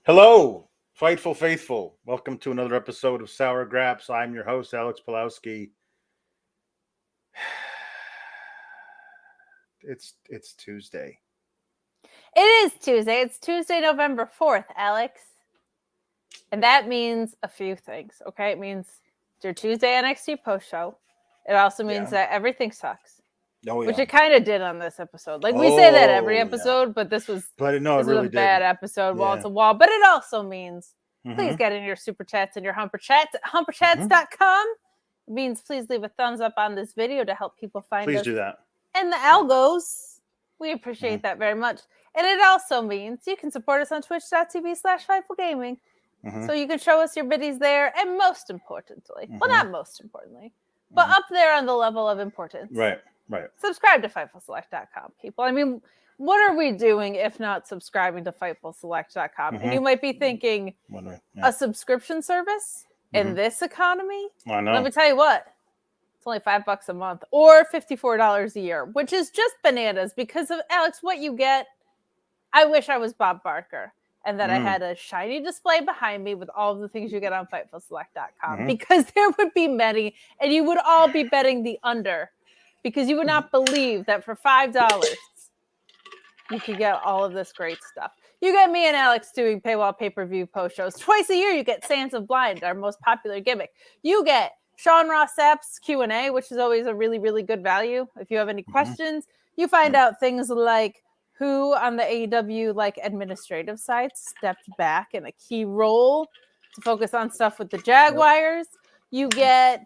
Hello, Fightful Faithful. Welcome to another episode of Sour Graps. I'm your host, Alex Pulowski. It's Tuesday. It is Tuesday. It's Tuesday, November 4th, Alex. And that means a few things, okay? It means it's your Tuesday NXT post show. It also means that everything sucks. Oh, yeah. Which it kind of did on this episode. Like we say that every episode, but this was it really a bad episode, wall to wall. But it also means please get in your super chats and your humper chats at humperchats.com. It means please leave a thumbs up on this video to help people find us. Please do that. And the algos, we appreciate that very much. And it also means you can support us on twitch.tv/FightfulGaming. So you can show us your biddies there. And most importantly, well, not most importantly, but up there on the level of importance. Right. Subscribe to FightfulSelect.com, people. I mean, what are we doing if not subscribing to FightfulSelect.com? And you might be thinking, a subscription service in this economy? I know. Let me tell you what. It's only $5 a month or $54 a year, which is just bananas because of, Alex, what you get. I wish I was Bob Barker and that I had a shiny display behind me with all of the things you get on FightfulSelect.com because there would be many and you would all be betting the under because you would not believe that for $5 you could get all of this great stuff. You get me and Alex doing paywall pay-per-view post shows. Twice a year you get Sands of Blind, our most popular gimmick. You get Sean Ross Sapp's Q&A, which is always a really, really good value. If you have any questions, you find out things like who on the AEW administrative sites stepped back in a key role to focus on stuff with the Jaguars. You get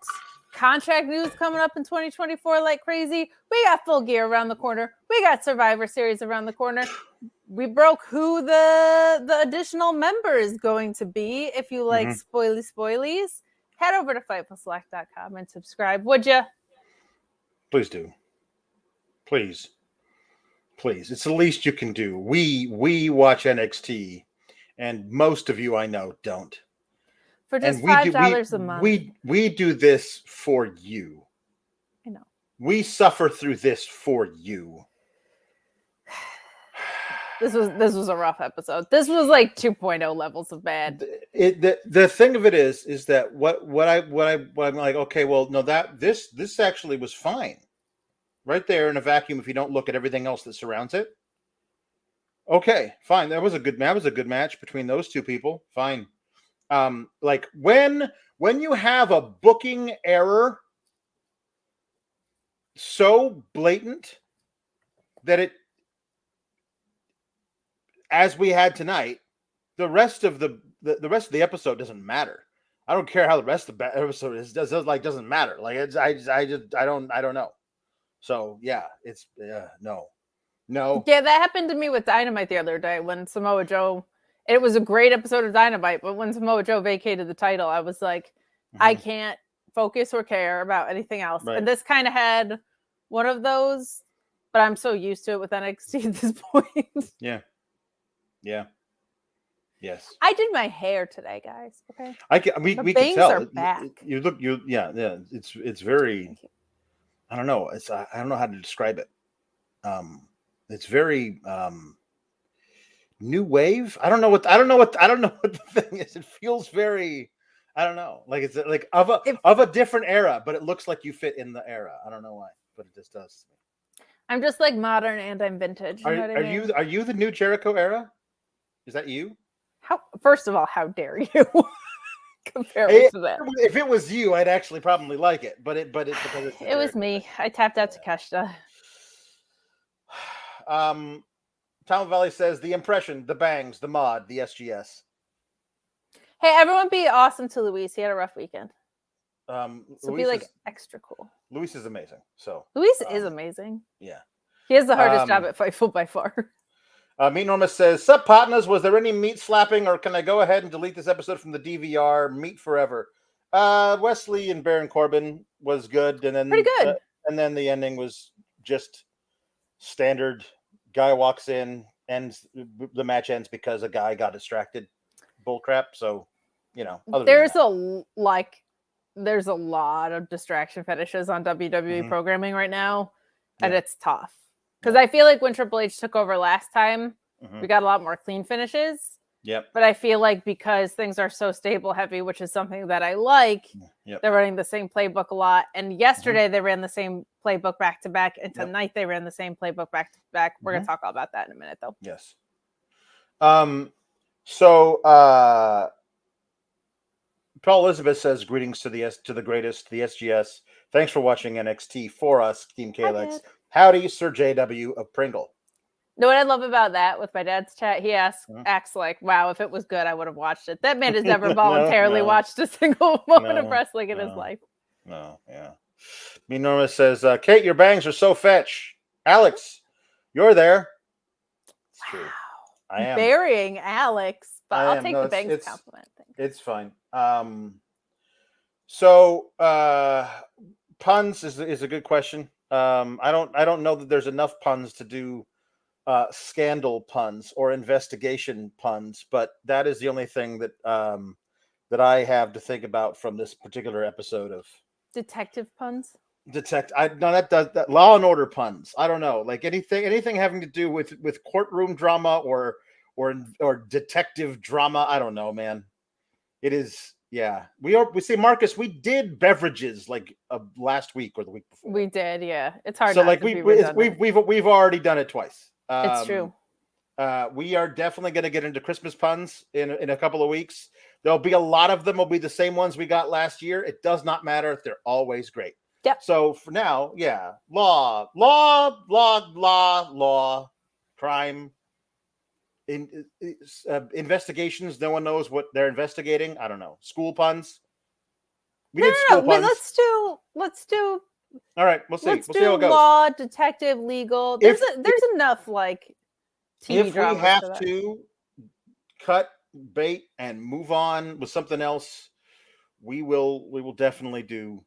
contract news coming up in 2024 like crazy. We got Full Gear around the corner. We got Survivor Series around the corner. We broke who the additional member is going to be. If you like spoilies, head over to FightfulSelect.com and subscribe, would you? Please do. Please. It's the least you can do. We watch NXT, and most of you I know don't. For just $5 a month. We do this for you. I know. We suffer through this for you. This was a rough episode. This was like 2.0 levels of bad. The thing of it is that what I'm like, okay, well, no, that this actually was fine. Right there in a vacuum if you don't look at everything else that surrounds it. Okay, fine. That was a good match between those two people. Fine. Like when you have a booking error so blatant that it, as we had tonight, the rest of the episode doesn't matter. I don't care how the rest of the episode is. Doesn't matter. Like I don't know. So yeah, it's no. Yeah, that happened to me with Dynamite the other day when Samoa Joe. It was a great episode of Dynamite, but when Samoa Joe vacated the title, I was like, I can't focus or care about anything else. Right. And this kind of had one of those, but I'm so used to it with NXT at this point. Yeah. Yes. I did my hair today, guys. Okay. We can tell. Are back. It's very. I don't know. I don't know how to describe it. It's very new wave. I don't know what the thing is. It feels very. I don't know. Like it's like of a different era, but it looks like you fit in the era. I don't know why, but it just does. I'm just like modern and I'm vintage. You know what I mean? Are you the new Jericho era? Is that you? First of all, how dare you compare me to that? If it was you, I'd actually probably like it. But it was me. I tapped out to Takeshita. Tom Valley says the impression, the bangs, the mod, the SGS. Hey, everyone, be awesome to Luis. He had a rough weekend. So Luis be like extra cool. Luis is amazing. Luis is amazing. Yeah, he has the hardest job at Fightful by far. Meat Norma says, "Sup, partners? Was there any meat slapping, or can I go ahead and delete this episode from the DVR? Meat forever." Wes Lee and Baron Corbin was good, and then pretty good. And then the ending was just standard. Guy walks in, the match ends because a guy got distracted. Bullcrap. So, there's a lot of distraction fetishes on WWE programming right now, and it's tough. Because I feel like when Triple H took over last time, we got a lot more clean finishes. Yep. But I feel like because things are so stable heavy, which is something that I like, they're running the same playbook a lot. And yesterday they ran the same playbook back to back, and tonight they ran the same playbook back to back. We're gonna talk all about that in a minute, though. Yes. So Paul Elizabeth says greetings to the greatest, the SGS. Thanks for watching NXT for us, Team KLX. Howdy, Sir JW of Pringle. Know what I love about that with my dad's chat? He acts like, wow, if it was good, I would have watched it. That man has never voluntarily watched a single moment of wrestling in his life. No, yeah. Me Norma says, Kate, your bangs are so fetch. Alex, you're there. It's true. I am. Burying Alex, but I'll take the bangs compliment. It's fine. So puns is a good question. I don't know that there's enough puns to do scandal puns or investigation puns, but that is the only thing that that I have to think about from this particular episode of detective puns. That Law and Order puns. I don't know, like anything having to do with courtroom drama or detective drama. I don't know, man. It is. Yeah, we see Marcus. We did beverages like last week or the week before. We did, yeah. It's hard. So like we've already done it twice. It's true. We are definitely going to get into Christmas puns in a couple of weeks. There'll be a lot of them. Will be the same ones we got last year. It does not matter. They're always great. Yep. So for now, yeah, law, crime, investigations. No one knows what they're investigating. I don't know. School puns. School puns. Let's do. All right, we'll see. We'll see how it goes. Law, detective, legal. There's enough like TV if we have to cut bait and move on with something else, we will definitely do.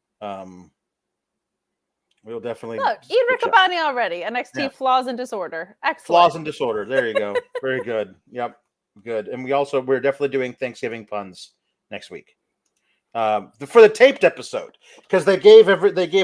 We'll definitely look. Ian Riccaboni already. NXT Flaws and Disorder. Excellent. Flaws and Disorder. There you go. Very good. Yep. Good. And we're definitely doing Thanksgiving puns next week. For the taped episode, because they gave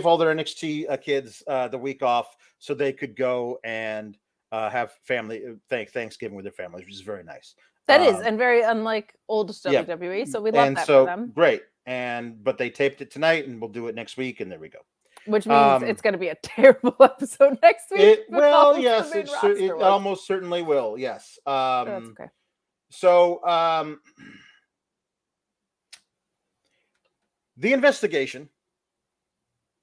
all their NXT kids the week off so they could go and have Thanksgiving with their families, which is very nice. That is, and very unlike old WWE. So we love that for them. Great. But they taped it tonight, and we'll do it next week, and there we go. Which means it's going to be a terrible episode next week. Yes, it almost certainly will. Yes. That's okay. So the investigation,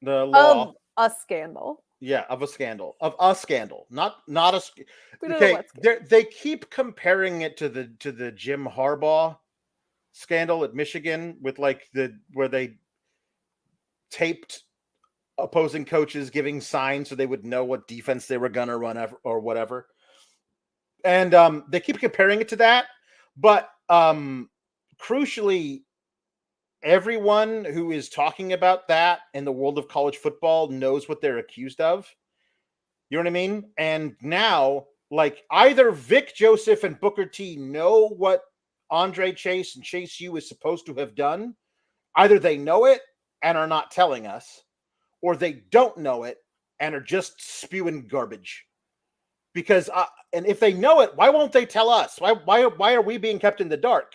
the law of a scandal. Yeah, of a scandal, not a. Okay, they keep comparing it to the Jim Harbaugh scandal at Michigan with like where they taped opposing coaches giving signs so they would know what defense they were gonna run or whatever, and they keep comparing it to that, but crucially, everyone who is talking about that in the world of college football knows what they're accused of. You know what I mean? And now, like, either Vic Joseph and Booker T know what Andre Chase and Chase U is supposed to have done. Either they know it and are not telling us, or they don't know it and are just spewing garbage. Because, and if they know it, why won't they tell us? Why are we being kept in the dark?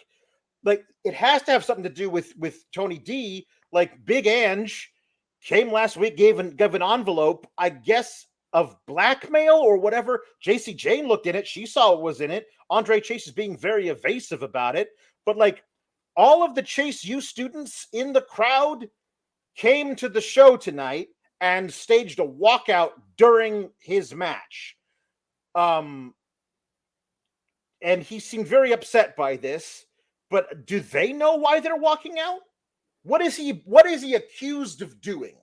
Like, it has to have something to do with Tony D. Like, Big Ange came last week, gave an envelope, I guess, of blackmail or whatever. JC Jane looked in it. She saw what was in it. Andre Chase is being very evasive about it. But, like, all of the Chase U students in the crowd came to the show tonight and staged a walkout during his match. And he seemed very upset by this. But do they know why they're walking out? What is he accused of doing?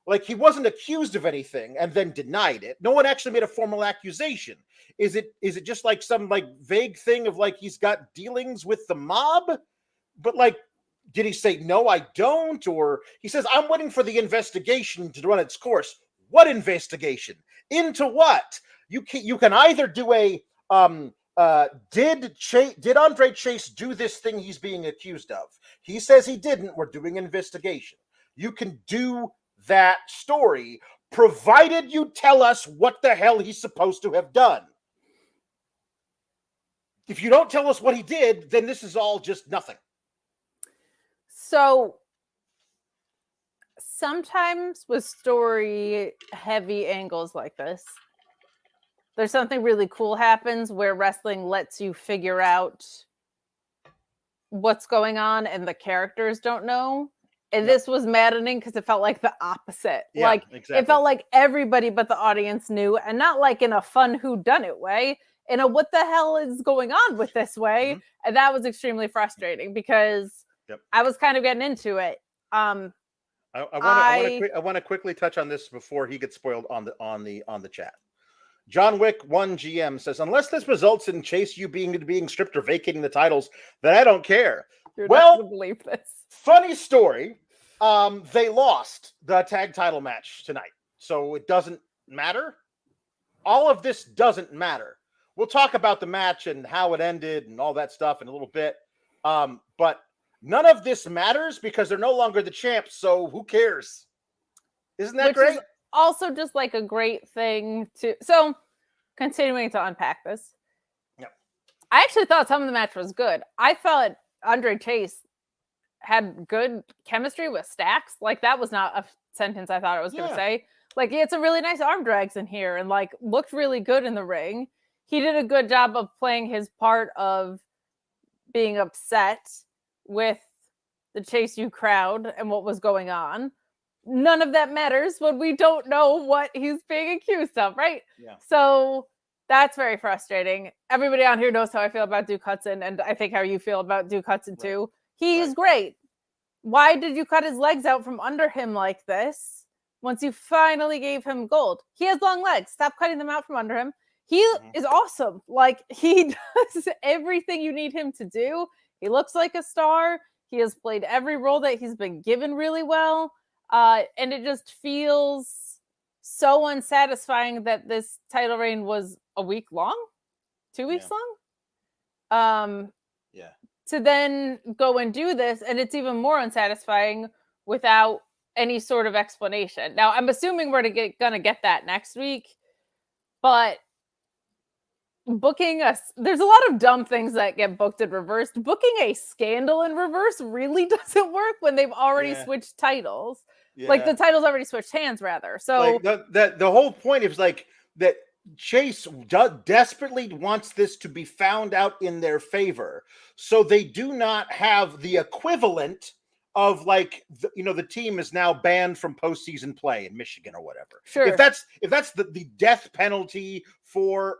Like, he wasn't accused of anything and then denied it. No one actually made a formal accusation. Is it just like some like vague thing of like he's got dealings with the mob? But like, did he say no, I don't? Or he says, I'm waiting for the investigation to run its course. What investigation? Into what? You can either do a did Andre Chase do this thing he's being accused of? He says he didn't. We're doing an investigation. You can do that story, provided you tell us what the hell he's supposed to have done. if you don't tell us what he did, then this is all just nothing. So sometimes with story heavy angles like this, there's something really cool happens where wrestling lets you figure out what's going on and the characters don't know. And this was maddening because it felt like the opposite. Yeah, like exactly. It felt like everybody but the audience knew, and not like in a fun whodunit way, in a what the hell is going on with this way. And that was extremely frustrating because I was kind of getting into it. I want to quickly touch on this before he gets spoiled on the chat. John Wick 1 GM says, unless this results in Chase U being stripped or vacating the titles, then I don't care. You're not gonna believe this. Funny story. They lost the tag title match tonight, so it doesn't matter. All of this doesn't matter. We'll talk about the match and how it ended and all that stuff in a little bit. But none of this matters because they're no longer the champs, so who cares? Isn't that great? Also just like a great thing to... So, continuing to unpack this. Yep. I actually thought some of the match was good. I thought Andre Chase had good chemistry with Stacks. Like, that was not a sentence I thought I was going to say. Like, he had some really nice arm drags in here and, like, looked really good in the ring. He did a good job of playing his part of being upset with the Chase U crowd and what was going on. None of that matters when we don't know what he's being accused of, right? Yeah. So that's very frustrating. Everybody on here knows how I feel about Duke Hudson, and I think how you feel about Duke Hudson too. He's great. Why did you cut his legs out from under him like this once you finally gave him gold? He has long legs. Stop cutting them out from under him. He is awesome. Like, he does everything you need him to do. He looks like a star. He has played every role that he's been given really well. And it just feels so unsatisfying that this title reign was a week long, 2 weeks long. To then go and do this, and it's even more unsatisfying without any sort of explanation. Now, I'm assuming we're gonna get that next week, but booking us, there's a lot of dumb things that get booked in reverse. Booking a scandal in reverse really doesn't work when they've already switched titles. Like, the titles already switched hands, rather. So like the whole point is like that Chase desperately wants this to be found out in their favor, so they do not have the equivalent of, like, the team is now banned from postseason play in Michigan or whatever. Sure. If that's the death penalty for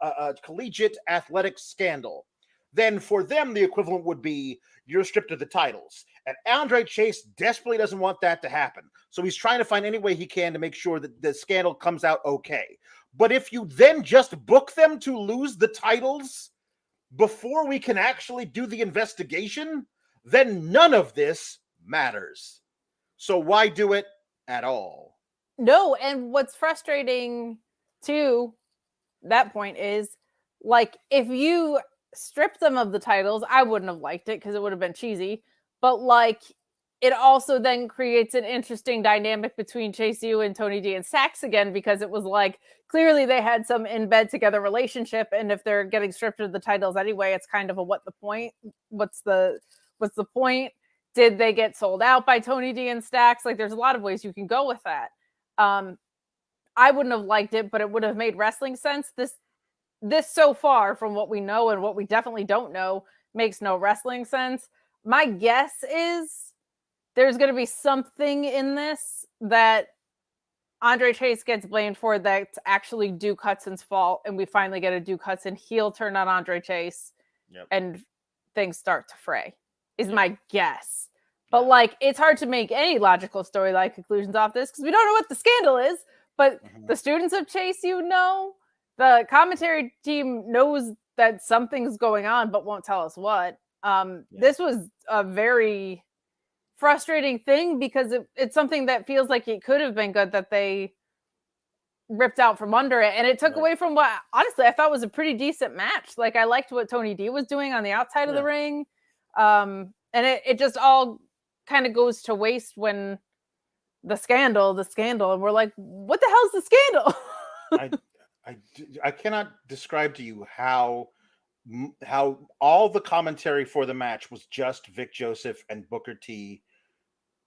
a collegiate athletic scandal, then for them the equivalent would be you're stripped of the titles. And Andre Chase desperately doesn't want that to happen. So he's trying to find any way he can to make sure that the scandal comes out okay. But if you then just book them to lose the titles before we can actually do the investigation, then none of this matters. So why do it at all? No, and what's frustrating to that point is, like, if you strip them of the titles, I wouldn't have liked it because it would have been cheesy. But, like, it also then creates an interesting dynamic between Chase U and Tony D and Stacks again, because it was like, clearly they had some in bed together relationship, and if they're getting stripped of the titles anyway, it's kind of a what's the point? Did they get sold out by Tony D and Stacks? Like, there's a lot of ways you can go with that. I wouldn't have liked it, but it would have made wrestling sense. This so far, from what we know and what we definitely don't know, makes no wrestling sense. My guess is there's going to be something in this that Andre Chase gets blamed for that's actually Duke Hudson's fault, and we finally get a Duke Hudson heel turn on Andre Chase, and things start to fray, is my guess. But, like, it's hard to make any logical storyline conclusions off this because we don't know what the scandal is, but the students of Chase U know. The commentary team knows that something's going on, but won't tell us what. This was a very frustrating thing because it's something that feels like it could have been good that they ripped out from under it. And it took away from what, honestly, I thought was a pretty decent match. Like, I liked what Tony D was doing on the outside of the ring. And it just all kind of goes to waste when the scandal, and we're like, what the hell's the scandal? I cannot describe to you how how all the commentary for the match was just Vic Joseph and Booker T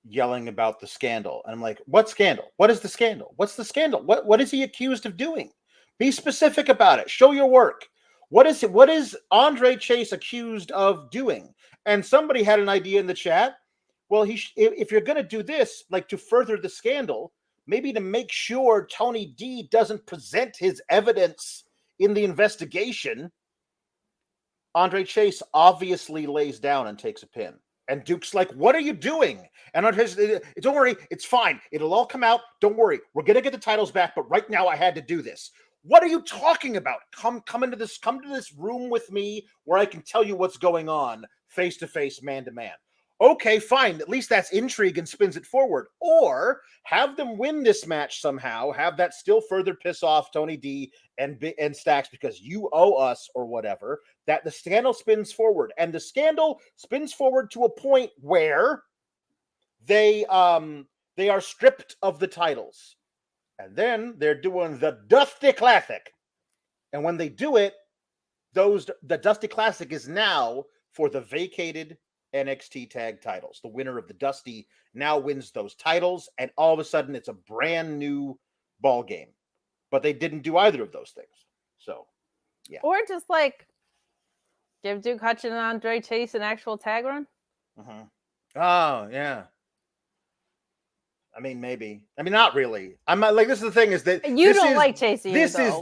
yelling about the scandal. And I'm like, what scandal? What is the scandal? What's the scandal? What is he accused of doing? Be specific about it. Show your work. What is Andre Chase accused of doing? And somebody had an idea in the chat. Well, if you're going to do this, like to further the scandal, maybe to make sure Tony D doesn't present his evidence in the investigation, Andre Chase obviously lays down and takes a pin. And Duke's like, what are you doing? And Andre Chase, don't worry, it's fine. It'll all come out. Don't worry. We're going to get the titles back, but right now I had to do this. What are you talking about? Come to this room with me where I can tell you what's going on face to face, man to man. Okay, fine. At least that's intrigue and spins it forward. Or have them win this match somehow. Have that still further piss off Tony D and Stacks because you owe us or whatever. That the scandal spins forward, and the scandal spins forward to a point where they are stripped of the titles, and then they're doing the Dusty Classic. And when they do it, the Dusty Classic is now for the vacated NXT tag titles. The winner of the Dusty now wins those titles, and all of a sudden it's a brand new ball game. But they didn't do either of those things. So, yeah. Or just like give Duke Hutchin and Andre Chase an actual tag run. Uh-huh. Oh, yeah. I mean, maybe. I mean, not really. I'm not, like, this is the thing is that you don't like Chase either, this is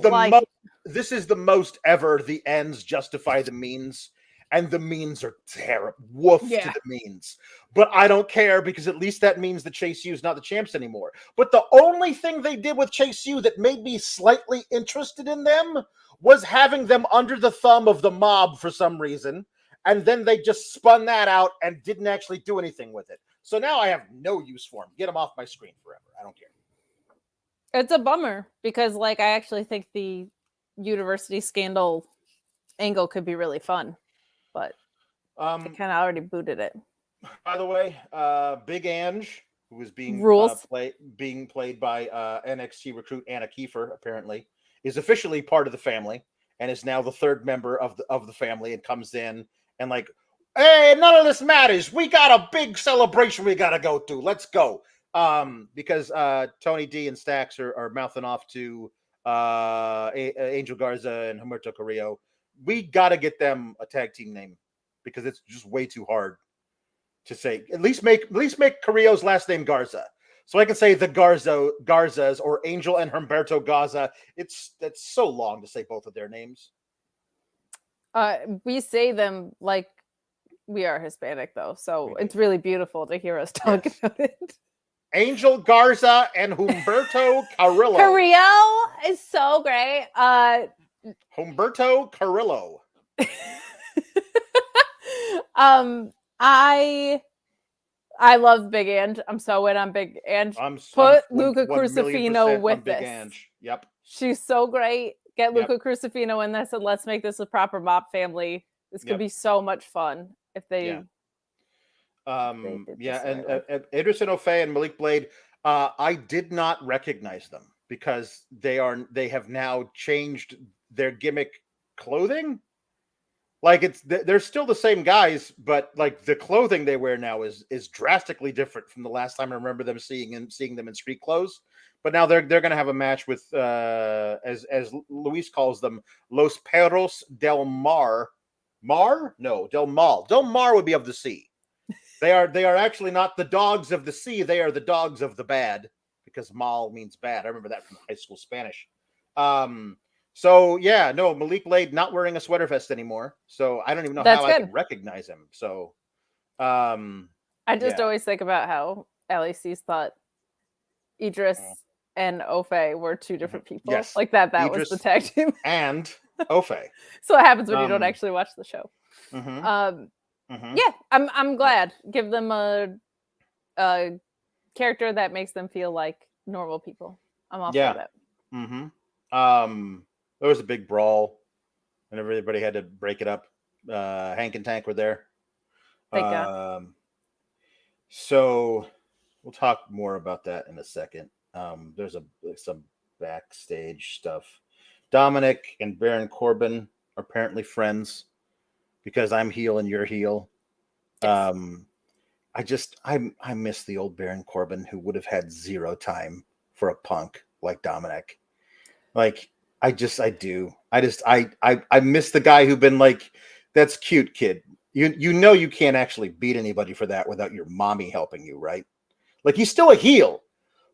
this is the most ever the ends justify the means. And the means are terrible. Woof to the means. But I don't care because at least that means that Chase U is not the champs anymore. But the only thing they did with Chase U that made me slightly interested in them was having them under the thumb of the mob for some reason. And then they just spun that out and didn't actually do anything with it. So now I have no use for them. Get them off my screen forever. I don't care. It's a bummer because, like, I actually think the university scandal angle could be really fun. But they kind of already booted it. By the way, Big Ange, who is being played by NXT recruit Anna Kiefer, apparently, is officially part of the family and is now the third member of the family and comes in and like, hey, none of this matters. We got a big celebration we got to go to. Let's go. Because Tony D and Stacks are mouthing off to Angel Garza and Humberto Carrillo. We got to get them a tag team name because it's just way too hard to say. At least make Carrillo's last name Garza, so I can say the Garzas or Angel and Humberto Garza. That's so long to say both of their names. We say them like we are Hispanic though, so it's really beautiful to hear us talk about it. Angel Garza and Humberto Carrillo. Carrillo is so great. Humberto Carrillo. I love Big Ange. I'm so in on Big Ange. Put Luca Crucifino with this. Ange. Yep. She's so great. Get Luca Crucifino in this and let's make this a proper mob family. This could be so much fun if they. And Idris Ofei and Malik Blade. I did not recognize them because they have now changed their gimmick clothing. Like they're still the same guys, but like the clothing they wear now is drastically different from the last time I remember them seeing them in street clothes. But now they're going to have a match with as Luis calls them, Los Perros del Mar. Del Mal. Del Mar would be of the sea. They are actually not the dogs of the sea. They are the dogs of the bad because mal means bad. I remember that from high school Spanish. So yeah, no, Malik Blade not wearing a sweater vest anymore. So I don't even know how I can recognize him. So I just always think about how LACs thought Idris and Ofei were two different people. Yes. Like that Idris was the tag team. And Ofei. So what happens when you don't actually watch the show. Mm-hmm. Yeah, I'm glad. Give them a character that makes them feel like normal people. I'm all for that. Mm-hmm. There was a big brawl, and everybody had to break it up. Hank and Tank were there. Thank God. So we'll talk more about that in a second. There's some backstage stuff. Dominic and Baron Corbin are apparently friends because I'm heel and you're heel. Yes. I miss the old Baron Corbin who would have had zero time for a punk like Dominic. Like, I do. I miss the guy who'd been like, that's cute, kid. You know you can't actually beat anybody for that without your mommy helping you, right? Like, he's still a heel,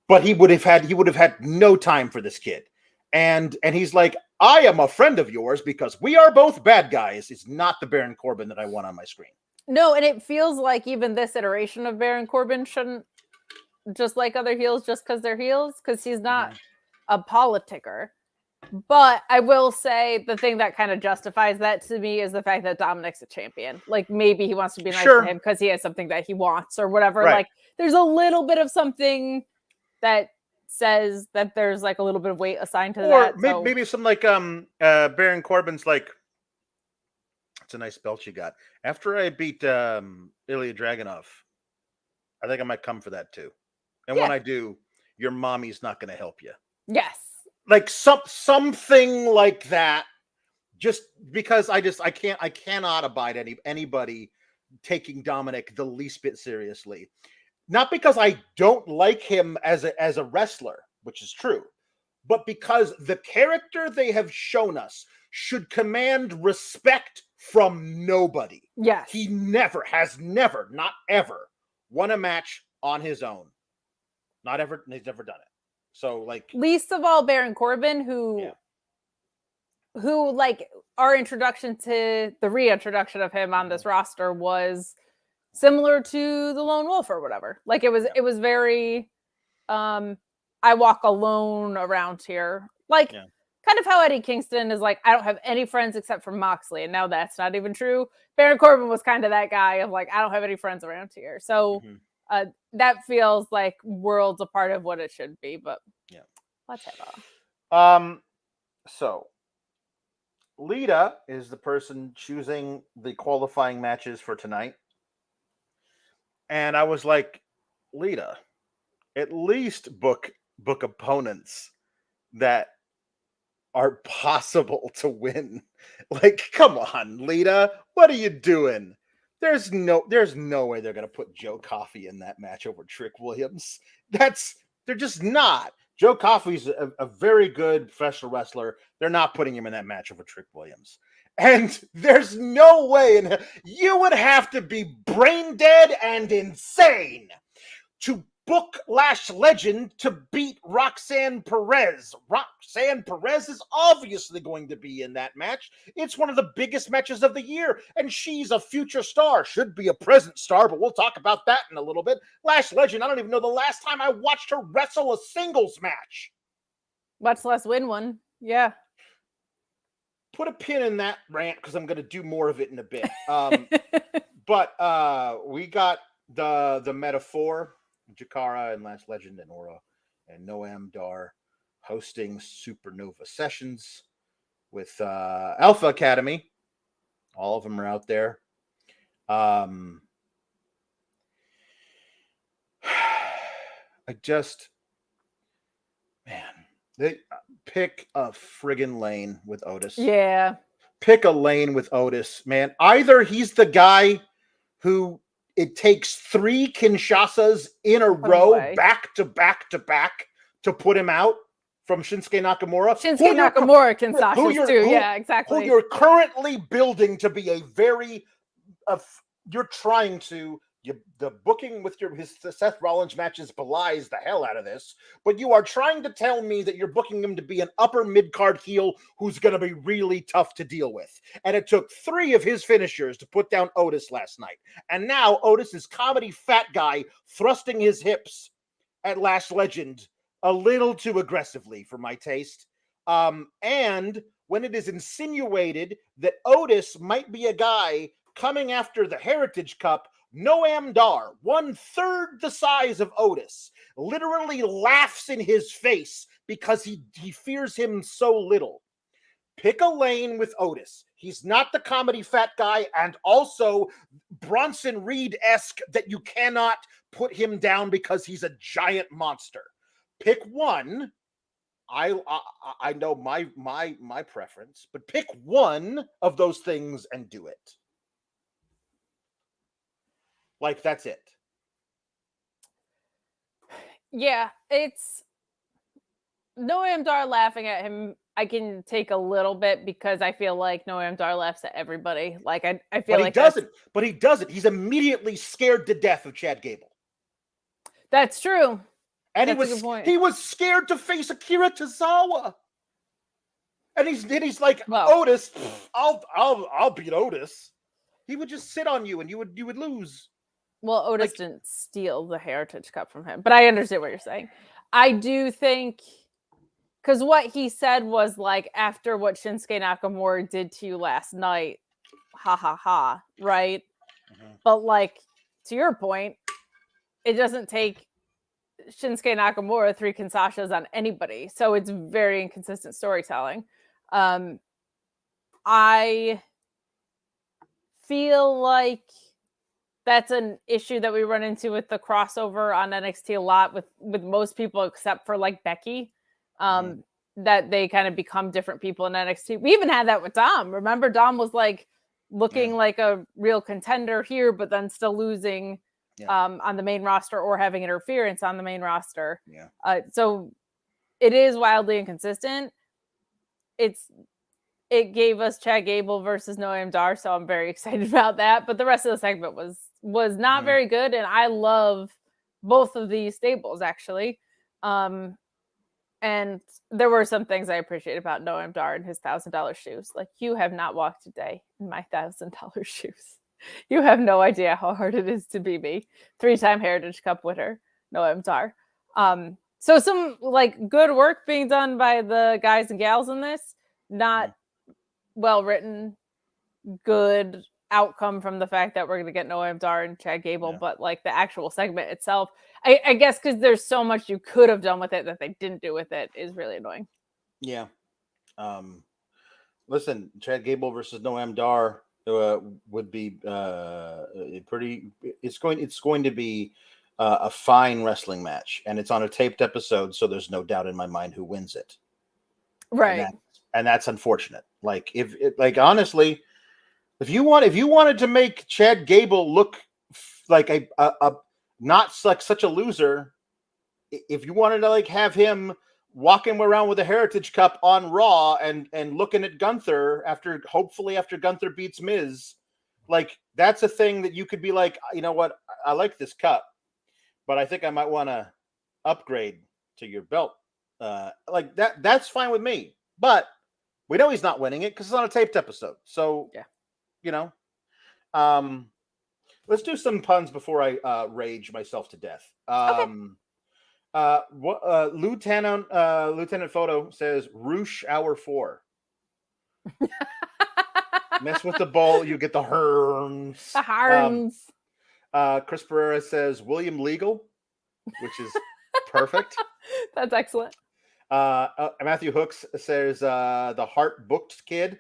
but he would have had no time for this kid. And he's like, I am a friend of yours because we are both bad guys. It's not the Baron Corbin that I want on my screen. No, and it feels like even this iteration of Baron Corbin shouldn't just like other heels just because they're heels, because he's not a politicker. But I will say the thing that kind of justifies that to me is the fact that Dominic's a champion. Like, maybe he wants to be nice to him because he has something that he wants or whatever. Right. Like, there's a little bit of something that says that there's like a little bit of weight assigned to that. Or maybe some like Baron Corbin's like, it's a nice belt you got. After I beat Ilya Dragunov, I think I might come for that too. And when I do, your mommy's not going to help you. Yes. Like something like that. Just because I cannot abide anybody taking Dominic the least bit seriously. Not because I don't like him as a wrestler, which is true, but because the character they have shown us should command respect from nobody. Yes. He has never, not ever, won a match on his own. Not ever. He's never done it. So, like, least of all Baron Corbin, who like our introduction to the reintroduction of him on this roster was similar to the Lone Wolf or whatever. Like, it was very I walk alone around here. Like, kind of how Eddie Kingston is like, I don't have any friends except for Moxley, and now that's not even true. Baron Corbin was kind of that guy of like, I don't have any friends around here. So that feels like worlds apart of what it should be, but let's head off. So Lita is the person choosing the qualifying matches for tonight. And I was like, Lita, at least book opponents that are possible to win. Like, come on, Lita, what are you doing? There's no way they're gonna put Joe Coffey in that match over Trick Williams. They're just not. Joe Coffey's a very good professional wrestler. They're not putting him in that match over Trick Williams. And there's no way, you would have to be brain dead and insane to book Lash Legend to beat Roxanne Perez. Roxanne Perez is obviously going to be in that match. It's one of the biggest matches of the year, and she's a future star. Should be a present star, but we'll talk about that in a little bit. Lash Legend, I don't even know the last time I watched her wrestle a singles match. Much less win one. Yeah. Put a pin in that rant because I'm going to do more of it in a bit. But we got the metaphor. Jakara and Lash Legend and Aura and Noam Dar hosting Supernova Sessions with Alpha Academy. All of them are out there. They pick a friggin' lane with Otis. Yeah. Pick a lane with Otis, man. Either he's the guy who it takes 3 Kinshasas in a row, back to back to back, to put him out from Shinsuke Nakamura. Shinsuke Nakamura can Sasha's too. Yeah, exactly. Who you're currently building to be a very, you're trying to, the booking with his Seth Rollins matches belies the hell out of this, but you are trying to tell me that you're booking him to be an upper mid-card heel who's going to be really tough to deal with. And it took 3 of his finishers to put down Otis last night. And now Otis is comedy fat guy thrusting his hips at Lash Legend a little too aggressively for my taste. And when it is insinuated that Otis might be a guy coming after the Heritage Cup, Noam Dar, 1/3 the size of Otis, literally laughs in his face because he fears him so little. Pick a lane with Otis. He's not the comedy fat guy, and also Bronson Reed-esque that you cannot put him down because he's a giant monster. Pick one. I know my preference, but pick one of those things and do it. Like, that's it. Yeah, it's Noam Dar laughing at him. I can take a little bit because I feel like Noam Dar laughs at everybody. Like I feel like But he doesn't. He's immediately scared to death of Chad Gable. That's true. And he was scared to face Akira Tozawa. And he's like, Otis, I'll beat Otis. He would just sit on you and you would lose. Well, Otis didn't steal the Heritage Cup from him, but I understand what you're saying. I do think, because what he said was like, after what Shinsuke Nakamura did to you last night, ha ha ha, right? Mm-hmm. But like, to your point, it doesn't take Shinsuke Nakamura 3 Kinshasas on anybody, so it's very inconsistent storytelling. I feel like that's an issue that we run into with the crossover on NXT a lot with most people, except for like Becky, that they kind of become different people in NXT. We even had that with Dom. Remember, Dom was like looking like a real contender here, but then still losing on the main roster or having interference on the main roster. So it is wildly inconsistent. It gave us Chad Gable versus Noam Dar, so I'm very excited about that. But the rest of the segment was not very good, and I love both of these stables actually. And there were some things I appreciate about Noam Dar and his $1,000 shoes. Like, you have not walked a day in my $1,000 shoes. You have no idea how hard it is to be me. 3-time Heritage Cup winner, Noam Dar. So some like good work being done by the guys and gals in this. Not well written, good outcome from the fact that we're going to get Noam Dar and Chad Gable, but like the actual segment itself, I guess because there's so much you could have done with it that they didn't do with it is really annoying. Yeah. Listen, Chad Gable versus Noam Dar would be pretty. It's going to be a fine wrestling match, and it's on a taped episode, so there's no doubt in my mind who wins it. Right. And that's unfortunate. Like, honestly, if you wanted to make Chad Gable look like a not like such a loser, if you wanted to like have him walking around with a Heritage Cup on Raw and looking at Gunther after Gunther beats Miz, like, that's a thing that you could be like, you know what, I like this cup, but I think I might want to upgrade to your belt. Like that's fine with me. But we know he's not winning it because it's on a taped episode. So, let's do some puns before I rage myself to death. Lieutenant Photo says Roosh Hour 4. Mess with the ball, you get the Herms. The Herms. Chris Pereira says William Legal, which is perfect. That's excellent. Matthew Hooks says the Heart Booked Kid.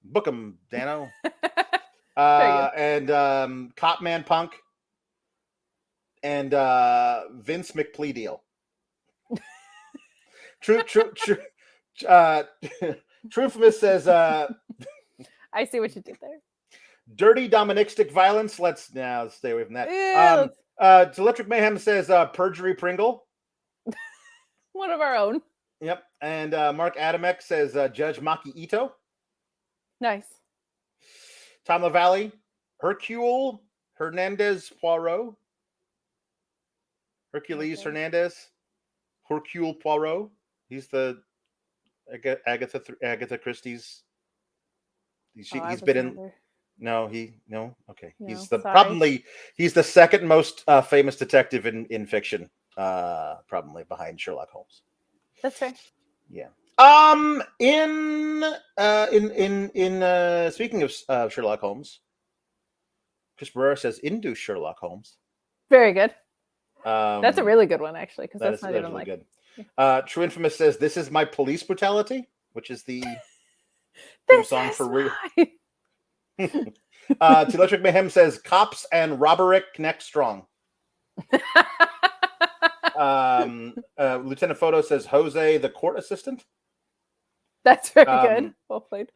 Book him, Dano. And Copman Punk and Vince McPleedeal. Truthfulness says I see what you did there. Dirty Doministic Violence. Let's now stay away from that. Electric Mayhem says Perjury Pringle. One of our own. Yep. And Mark Adamek says Judge Maki Ito. Nice. Tom LaValle, Hercule Hernandez Poirot. Hernandez. Hercule Poirot. He's the Agatha Christie's. He's been in. Okay. No. He's he's the second most famous detective in fiction, probably behind Sherlock Holmes. That's fair. Yeah. Speaking of Sherlock Holmes, Chris Barrera says into Sherlock Holmes. Very good. That's a really good one, actually, because that's not even really like good. True Infamous says this is my police brutality, which is the theme song for real. Electric Mayhem says cops and Roberick connect strong. Lieutenant Photo says Jose, the court assistant. That's very good. Well played.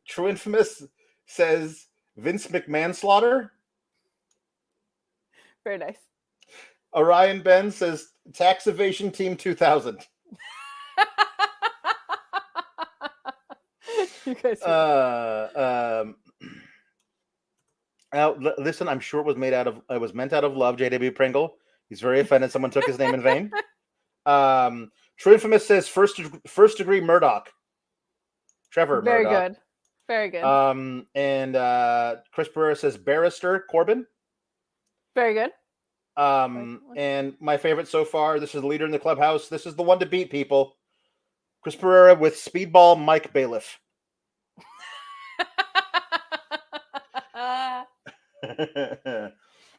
True Infamous says Vince McMahon slaughter. Very nice. Orion Ben says Tax Evasion Team 2000. You guys listen, I'm sure it was meant out of love. JW Pringle. He's very offended someone took his name in vain. True Infamous says first degree Murdoch. Trevor very Murdoch. Good. Very good. And Chris Perez says Barrister Corbin. Very good. And my favorite so far, this is the leader in the clubhouse. This is the one to beat, people. Chris Pereira with Speedball Mike Bailiff.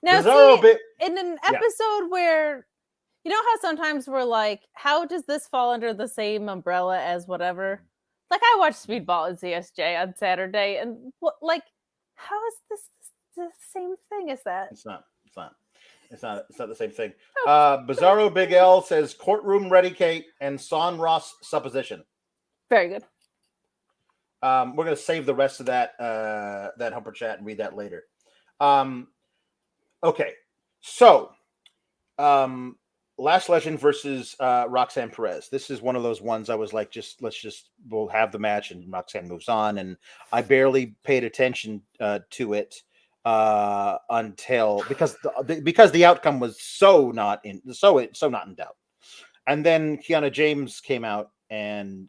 Now, see, in an episode where, you know how sometimes we're like, how does this fall under the same umbrella as whatever? Like, I watched Speedball and CSJ on Saturday, and how is this the same thing as that? It's not the same thing. Bizarro Big L says courtroom ready, Kate, and Son Ross supposition. Very good. We're gonna save the rest of that Humper chat and read that later. Okay, so Lash Legend versus Roxanne Perez. This is one of those ones I was like, we'll have the match and Roxanne moves on, and I barely paid attention to it until because the outcome was so not in doubt. And then Kiana James came out, and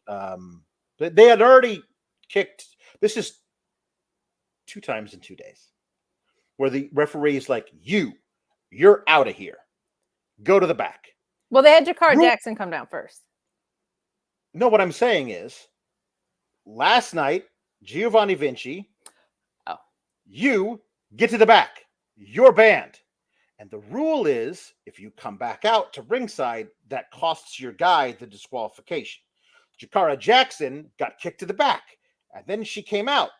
they had already kicked. This is 2 times in 2 days where the referee is like, you're out of here. Go to the back. Well, they had Jakara Jackson come down first. No, what I'm saying is, last night, Giovanni Vinci, you get to the back. You're banned. And the rule is, if you come back out to ringside, that costs your guy the disqualification. Jakara Jackson got kicked to the back, and then she came out,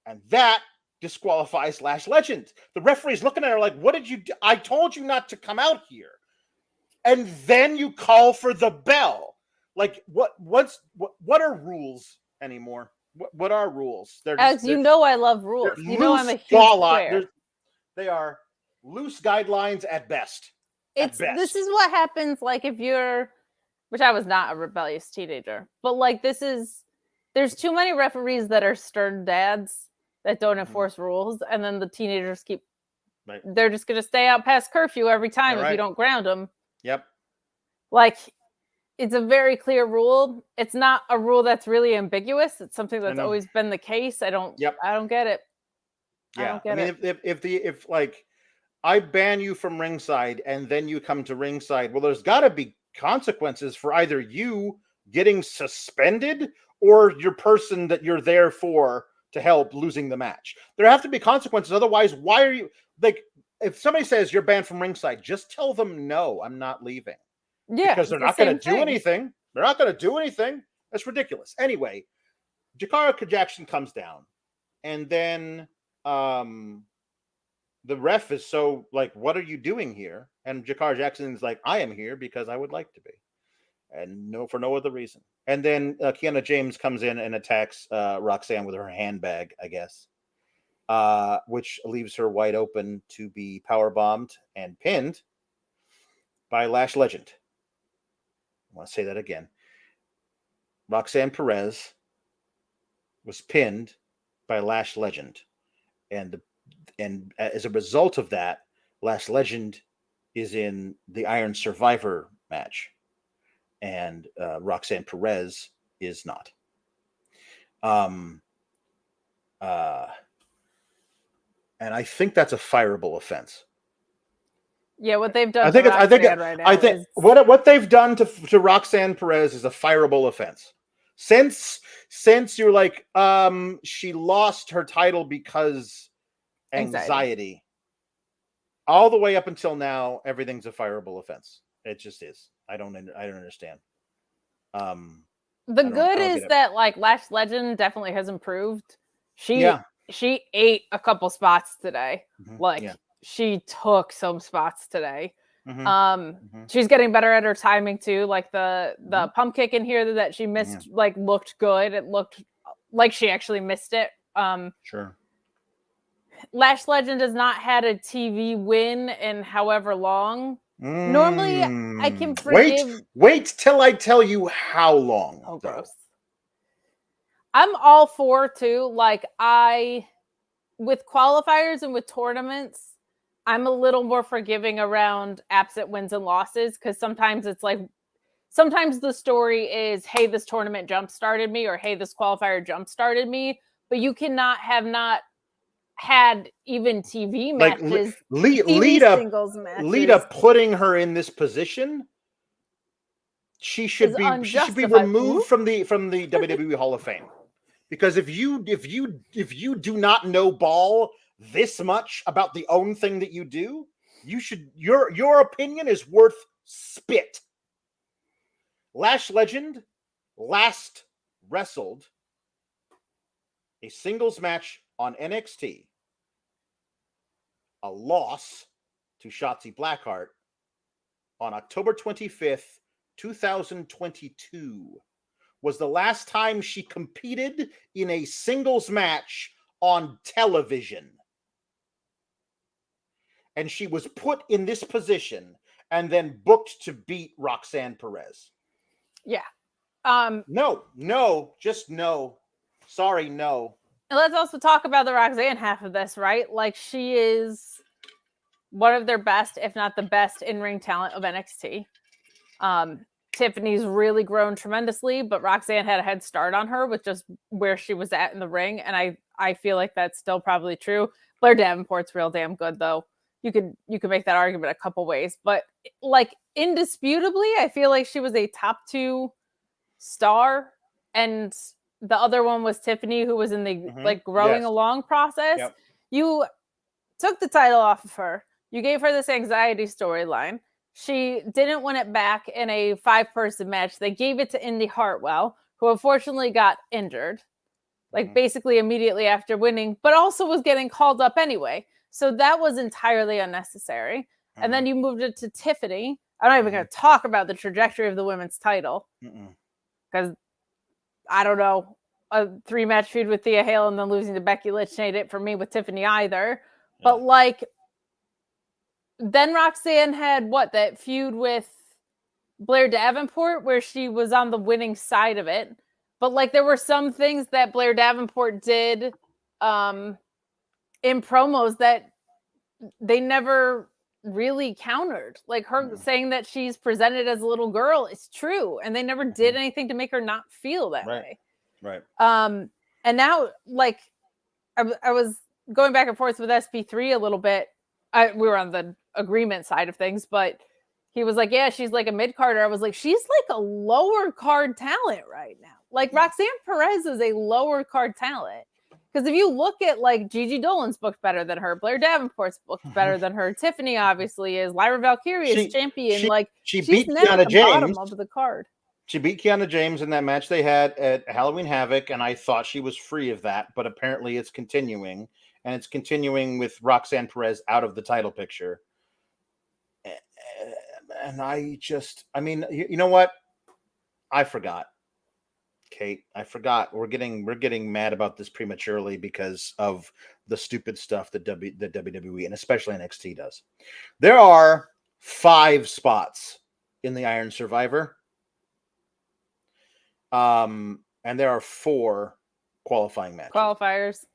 and that disqualifies Lash Legend. The referee's looking at her like, what did you do? I told you not to come out here. And then you call for the bell. Like, what are rules anymore? What are rules? Alex, you know I love rules. You know I'm a huge player. They are loose guidelines at best. This is what happens, like, if you're, which I was not a rebellious teenager, but like there's too many referees that are stern dads that don't enforce rules, and then the teenagers they're just going to stay out past curfew every time if you don't ground them. Yep. Like, it's a very clear rule. It's not a rule that's really ambiguous. It's something that's always been the case. I don't get it. Yeah. I mean, if like I ban you from ringside and then you come to ringside, well, there's got to be consequences for either you getting suspended or your person that you're there for to help losing the match. There have to be consequences. Otherwise, why are you like, if somebody says you're banned from ringside, just tell them, no, I'm not leaving. Yeah. Because they're not going to do anything. They're not going to do anything. That's ridiculous. Anyway, Jakara Jackson comes down, and then the ref is so like, what are you doing here? And Jakara Jackson is like, I am here because I would like to be. And for no other reason. And then Kiana James comes in and attacks Roxanne with her handbag, I guess, which leaves her wide open to be powerbombed and pinned by Lash Legend. I want to say that again. Roxanne Perez was pinned by Lash Legend. And as a result of that, Lash Legend is in the Iron Survivor match. And Roxanne Perez is not. And I think that's a fireable offense. Yeah, what they've done. I think what they've done to Roxanne Perez is a fireable offense. Since you're like, she lost her title because anxiety. All the way up until now, everything's a fireable offense. It just is. I don't understand. The good is that like Lash Legend definitely has improved. She ate a couple spots today. She took some spots today. She's getting better at her timing too. Like the pump kick in here that she missed, like looked good. It looked like she actually missed it. Sure. Lash Legend has not had a TV win in however long. Normally, I can forgive. Wait till I tell you how long. Oh, gross. I'm all for too. Like with qualifiers and with tournaments, I'm a little more forgiving around absent wins and losses because sometimes it's like, sometimes the story is, hey, this tournament jump started me, or hey, this qualifier jump started me, but you cannot have not had even TV matches, Lita putting her in this position. She should be removed from the WWE Hall of Fame, because if you do not know ball this much about the own thing that you do, you should your opinion is worth spit. Lash Legend last wrestled a singles match on NXT, a loss to Shotzi Blackheart on October 25th, 2022, was the last time she competed in a singles match on television. And she was put in this position and then booked to beat Roxanne Perez. Yeah. No. Sorry, no. And let's also talk about the Roxanne half of this, right? Like, she is one of their best, if not the best, in-ring talent of NXT. Tiffany's really grown tremendously, but Roxanne had a head start on her with just where she was at in the ring, and I feel like that's still probably true. Blair Davenport's real damn good, though. You could make that argument a couple ways, but like indisputably, I feel like she was a top 2 star, and the other one was Tiffany, who was in the like growing along process. Yep. You took the title off of her. You gave her this anxiety storyline. She didn't win it back in a 5-person match. They gave it to Indy Hartwell, who unfortunately got injured, like basically immediately after winning, but also was getting called up anyway. So that was entirely unnecessary. And then you moved it to Tiffany. I'm not even going to talk about the trajectory of the women's title, because I don't know, a 3-match feud with Thea Hale and then losing to Becky Lynch ain't it for me with Tiffany either. Yeah. But like, then Roxanne had that feud with Blair Davenport where she was on the winning side of it. But like, there were some things that Blair Davenport did in promos that they never really countered. Like her saying that she's presented as a little girl is true, and they never did anything to make her not feel that way. Right. And now, like, I was going back and forth with SP3 a little bit. We were on the agreement side of things, but he was like, yeah, she's like a mid-carder. I was like, she's like a lower card talent right now. Like Roxanne Perez is a lower card talent. Because if you look at like Gigi Dolan's booked better than her, Blair Davenport's booked better than her, Tiffany obviously is, Lyra Valkyria is champion. She beat Kiana James. Bottom of the card. She beat Kiana James in that match they had at Halloween Havoc, and I thought she was free of that, but apparently it's continuing, and it's continuing with Roxanne Perez out of the title picture. And you know what? I forgot. Kate, I forgot. We're getting mad about this prematurely because of the stupid stuff that WWE and especially NXT does. There are 5 spots in the Iron Survivor. And there are 4 qualifying matches. Qualifiers.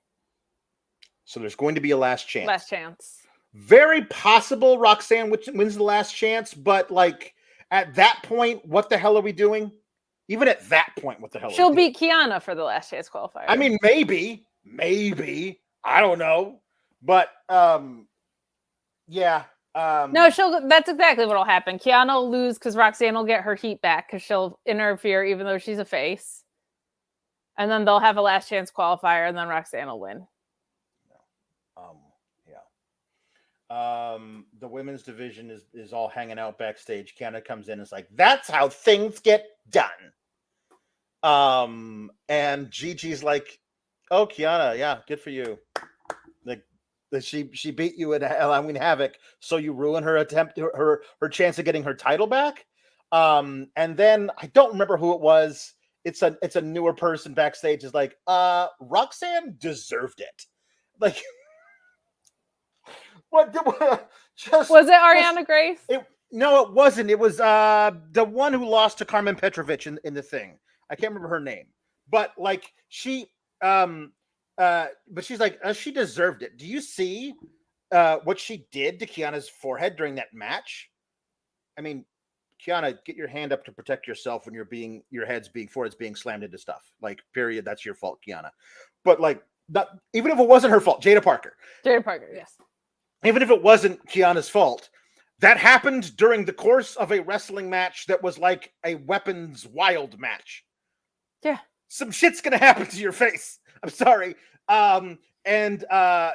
So there's going to be a last chance. Last chance. Very possible Roxanne wins the last chance, but like at that point, what the hell are we doing? Even at that point, what the hell? She'll beat Kiana for the last chance qualifier. I mean, maybe. I don't know. But yeah. No, that's exactly what'll happen. Kiana will lose because Roxanne will get her heat back because she'll interfere even though she's a face. And then they'll have a last chance qualifier, and then Roxanne will win. The women's division is all hanging out backstage. Kiana comes in and is like, that's how things get done. And Gigi's like, oh, Kiana, yeah, good for you. Like, that she beat you at Halloween Havoc, so you ruin her attempt, her chance of getting her title back. And then I don't remember who it was. It's a newer person backstage is like, Roxanne deserved it. Like, what? Was it Ariana Grace? No, it wasn't. It was the one who lost to Carmen Petrovic in the thing. I can't remember her name, but like but she's like, she deserved it. Do you see what she did to Kiana's forehead during that match? I mean, Kiana, get your hand up to protect yourself when your forehead's being slammed into stuff. Like, period. That's your fault, Kiana. But like, even if it wasn't her fault, Jada Parker, yes. Even if it wasn't Kiana's fault, that happened during the course of a wrestling match that was like a Weapons Wild match. Yeah. Some shit's going to happen to your face. I'm sorry.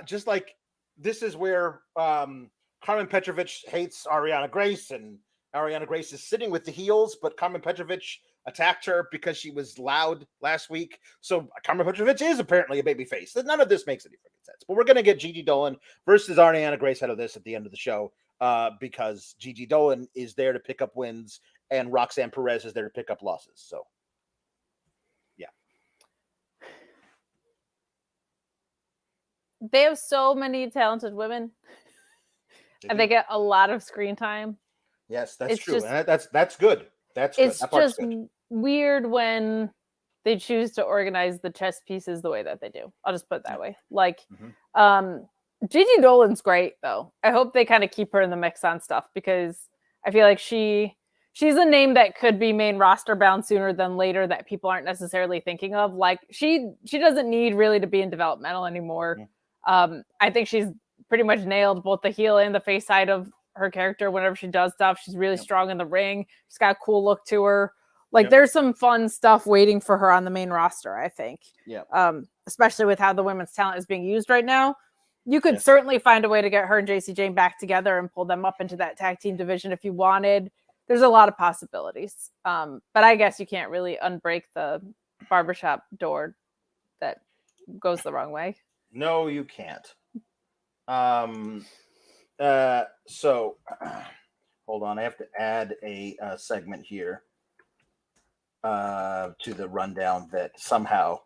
Just like, this is where Carmen Petrovic hates Ariana Grace, and Ariana Grace is sitting with the heels, but Carmen Petrovic attacked her because she was loud last week. So Carmen Petrovic is apparently a babyface. None of this makes any freaking sense. But we're going to get Gigi Dolan versus Ariana Grace out of this at the end of the show, because Gigi Dolan is there to pick up wins and Roxanne Perez is there to pick up losses. So, yeah. They have so many talented women, and they get a lot of screen time. Yes, that's true. And that's good. That's good. It's just weird when they choose to organize the chess pieces the way that they do. I'll just put it that way. Like, Gigi Dolan's great, though. I hope they kind of keep her in the mix on stuff, because I feel like she's a name that could be main roster bound sooner than later that people aren't necessarily thinking of. Like, she doesn't need really to be in developmental anymore. I think she's pretty much nailed both the heel and the face side of her character whenever she does stuff. She's really strong in the ring. She's got a cool look to her. Like, there's some fun stuff waiting for her on the main roster, I think. Especially with how the women's talent is being used right now. You could certainly find a way to get her and JC Jane back together and pull them up into that tag team division if you wanted. There's a lot of possibilities. But I guess you can't really unbreak the barbershop door that goes the wrong way. No, you can't. So hold on, I have to add a segment here to the rundown that somehow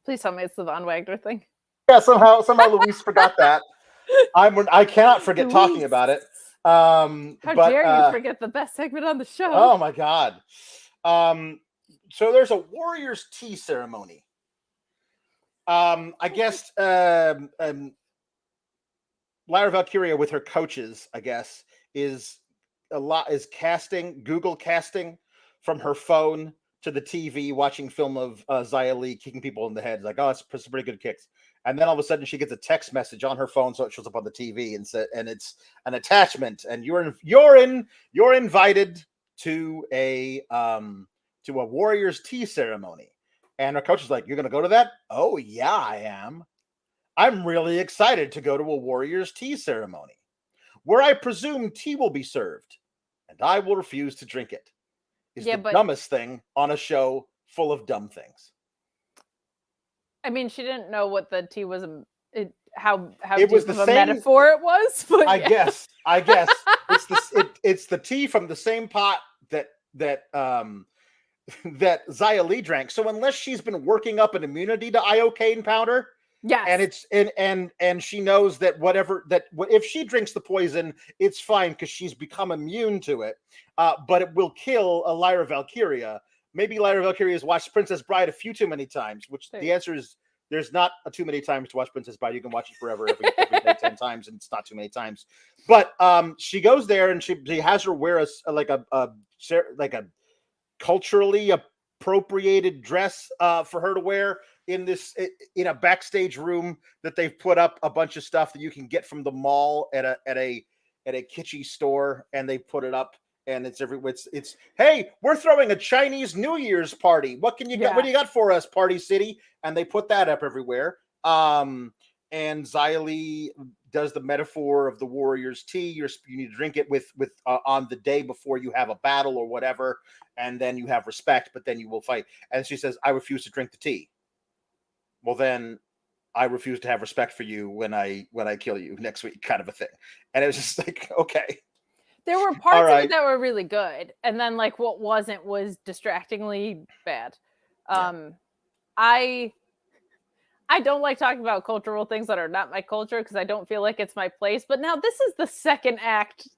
please tell me it's the Von Wagner thing. Yeah, somehow Luis forgot that. I cannot forget talking about it. How dare you forget the best segment on the show? Oh my god. So there's a Warriors tea ceremony. I guess Lyra Valkyria with her coaches, I guess, is Google casting from her phone to the TV, watching film of Xia Li kicking people in the head. Like, oh, it's pretty good kicks. And then all of a sudden she gets a text message on her phone, so it shows up on the TV and it's an attachment, and you're invited to a Warriors tea ceremony. And her coach is like, "You're going to go to that?" "Oh, yeah, I am. I'm really excited to go to a Warriors tea ceremony where I presume tea will be served, and I will refuse to drink it." Is the dumbest thing on a show full of dumb things. I mean, she didn't know what the tea was. How it was deep of a metaphor it was. But I guess it's the tea from the same pot that Xia Li drank. So unless she's been working up an immunity to iocane powder, and she knows that if she drinks the poison, it's fine because she's become immune to it. But it will kill a Lyra Valkyria. Maybe Lyra Valkyria has watched Princess Bride a few too many times, which the answer is there's not too many times to watch Princess Bride. You can watch it forever, every day 10 times, and it's not too many times. But she goes there and she has her wear a culturally appropriated dress for her to wear in a backstage room that they've put up a bunch of stuff that you can get from the mall at a kitschy store, and they put it up. And it's everywhere. It's hey, we're throwing a Chinese New Year's party. What can you got? What do you got for us, Party City? And they put that up everywhere. And Xia Li does the metaphor of the Warriors tea. You need to drink it with on the day before you have a battle or whatever, and then you have respect. But then you will fight. And she says, "I refuse to drink the tea." Well, then I refuse to have respect for you when I kill you next week, kind of a thing. And it was just like, okay. There were parts of it that were really good, and then like what wasn't was distractingly bad. I don't like talking about cultural things that are not my culture because I don't feel like it's my place. But now this is the second act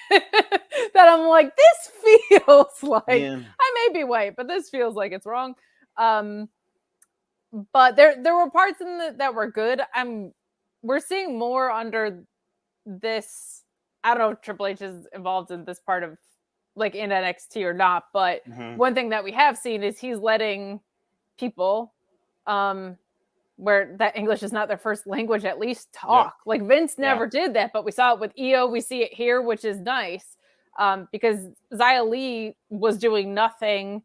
that I'm like, this feels like I may be white, but this feels like it's wrong. But there were parts in that were good. We're seeing more under this. I don't know if Triple H is involved in this part of like in NXT or not, but one thing that we have seen is he's letting people where that English is not their first language at least talk. Like Vince never did that, but we saw it with Io. We see it here, which is nice because Xia Li was doing nothing.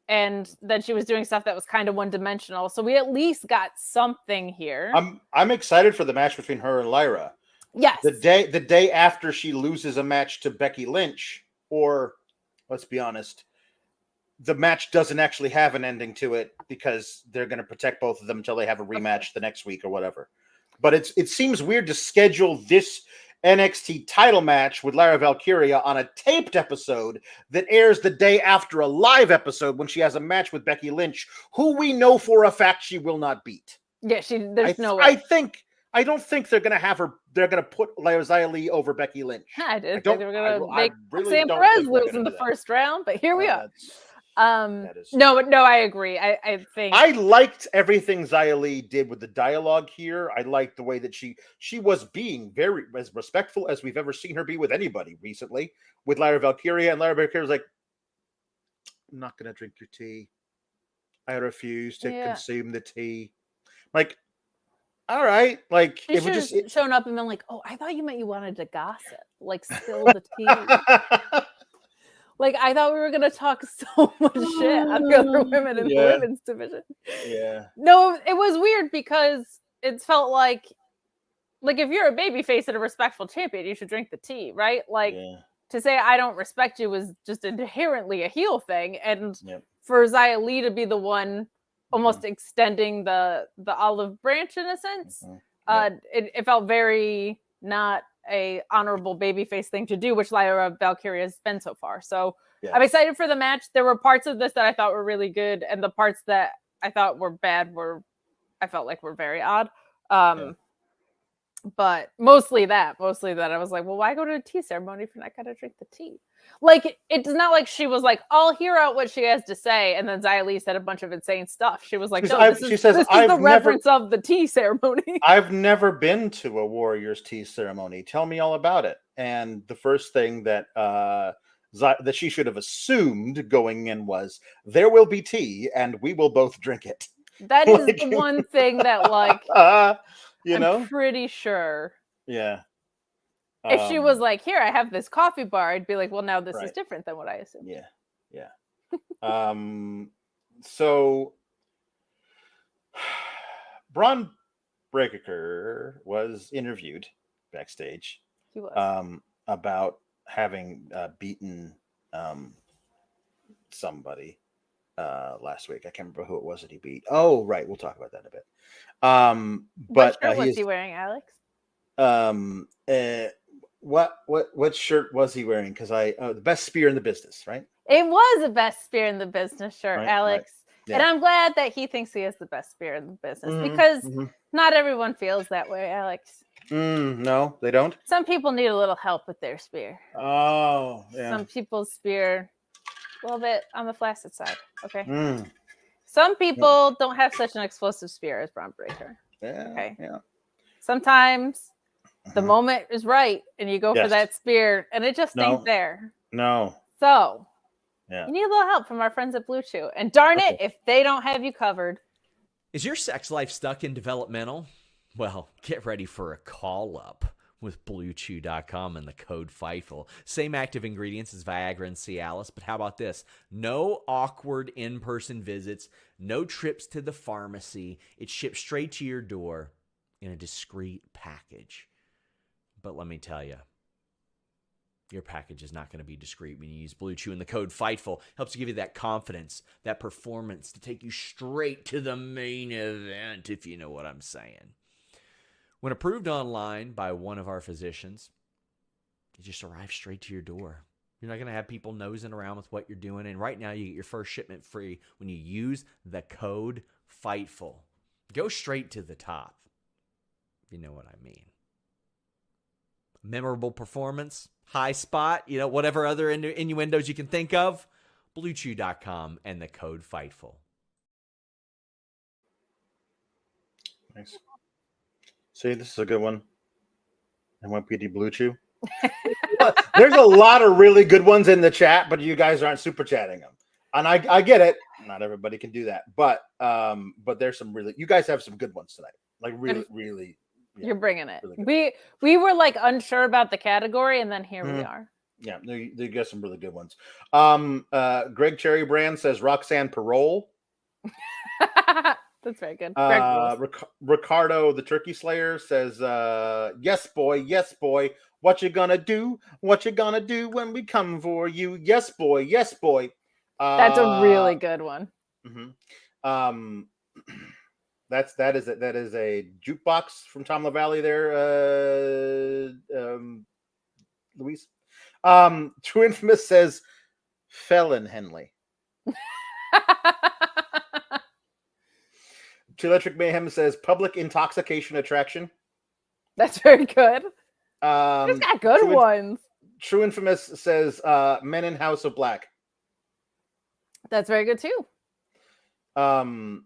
And then she was doing stuff that was kind of one-dimensional. So we at least got something here. I'm excited for the match between her and Lyra. Yes. The day after she loses a match to Becky Lynch, or let's be honest, the match doesn't actually have an ending to it because they're going to protect both of them until they have a rematch the next week or whatever. But it seems weird to schedule this NXT title match with Lyra Valkyria on a taped episode that airs the day after a live episode when she has a match with Becky Lynch, who we know for a fact she will not beat. Yeah, there's no way. I don't think they're going to have her. They're going to put Xia Li over Becky Lynch. I didn't think they were going to make Roxanne Perez lose in the first round, but here we are. No, I agree. I think I liked everything Xia Li did with the dialogue here. I liked the way that she was being very as respectful as we've ever seen her be with anybody recently with Lyra Valkyria, and Lyra Valkyria was like, "I'm not going to drink your tea. I refuse to consume the tea." Like, all right, like it would just shown up and been like, "Oh, I thought you meant you wanted to gossip, like spill the tea." Like, I thought we were going to talk so much shit on the other women in the women's division. Yeah. No, it was weird because it felt like if you're a babyface and a respectful champion, you should drink the tea, right? Like, to say I don't respect you was just inherently a heel thing. And for Xia Li to be the one almost extending the olive branch in a sense, it felt very not a honorable babyface thing to do, which Lyra Valkyria has been so far. So I'm excited for the match. There were parts of this that I thought were really good, and the parts that I thought were bad I felt like were very odd. But mostly that I was like, well, why go to a tea ceremony if you're not gonna drink the tea? Like, it's not like she was like, I'll hear out what she has to say, and then Xia Li said a bunch of insane stuff. She was like, this is the reference of the tea ceremony. I've never been to a Warriors tea ceremony. Tell me all about it. And the first thing that that she should have assumed going in was, there will be tea, and we will both drink it. That is the one thing that, like, I'm pretty sure. Yeah. If she was like, here, I have this coffee bar, I'd be like, well, now this is different than what I assumed. Yeah. So Braun Breaker was interviewed backstage. He was. About having beaten somebody last week. I can't remember who it was that he beat. Oh, right. We'll talk about that in a bit. But what shirt was he wearing, Alex? What shirt was he wearing? Because the best spear in the business, right? It was the best spear in the business shirt, Alex. Right. Yeah. And I'm glad that he thinks he is the best spear in the business because not everyone feels that way, Alex. No, they don't. Some people need a little help with their spear. Oh, yeah. Some people's spear a little bit on the flaccid side. Okay. Some people don't have such an explosive spear as Braun Breaker. Yeah. Okay. Yeah. Sometimes the moment is right and you go for that spear and it just ain't there. No. So you need a little help from our friends at Bluechew. And darn it, if they don't have you covered. Is your sex life stuck in developmental? Well, get ready for a call up with BlueChew.com and the code Fightful. Same active ingredients as Viagra and Cialis, but how about this? No awkward in-person visits, no trips to the pharmacy. It's shipped straight to your door in a discreet package. But let me tell you, your package is not going to be discreet when you use Bluechew, and the code Fightful helps give you that confidence, that performance to take you straight to the main event, if you know what I'm saying. When approved online by one of our physicians, it just arrives straight to your door. You're not going to have people nosing around with what you're doing. And right now, you get your first shipment free when you use the code Fightful. Go straight to the top. You know what I mean. Memorable performance, high spot, whatever other innuendos you can think of. Bluechew.com and the code Fightful. Nice. See, this is a good one. NYPD Bluechew. There's a lot of really good ones in the chat, but you guys aren't super chatting them, and I get it. Not everybody can do that, but there's some really. You guys have some good ones tonight. Like really. Yeah, you're bringing it. Really we were like unsure about the category, and then here we are. Yeah, you got some really good ones. Greg Cherry Brand says Roxanne Parole. That's very good. Ricardo the Turkey Slayer says, yes, boy. What you gonna do? What you gonna do when we come for you? Yes, boy. Yes, boy. That's a really good one. Mm-hmm. That is a jukebox from Tom LaValle there, Luis. True Infamous says Felon Henley. Electric Mayhem says public intoxication attraction. That's very good. He's got good ones. True Infamous says Men in House of Black. That's very good too. And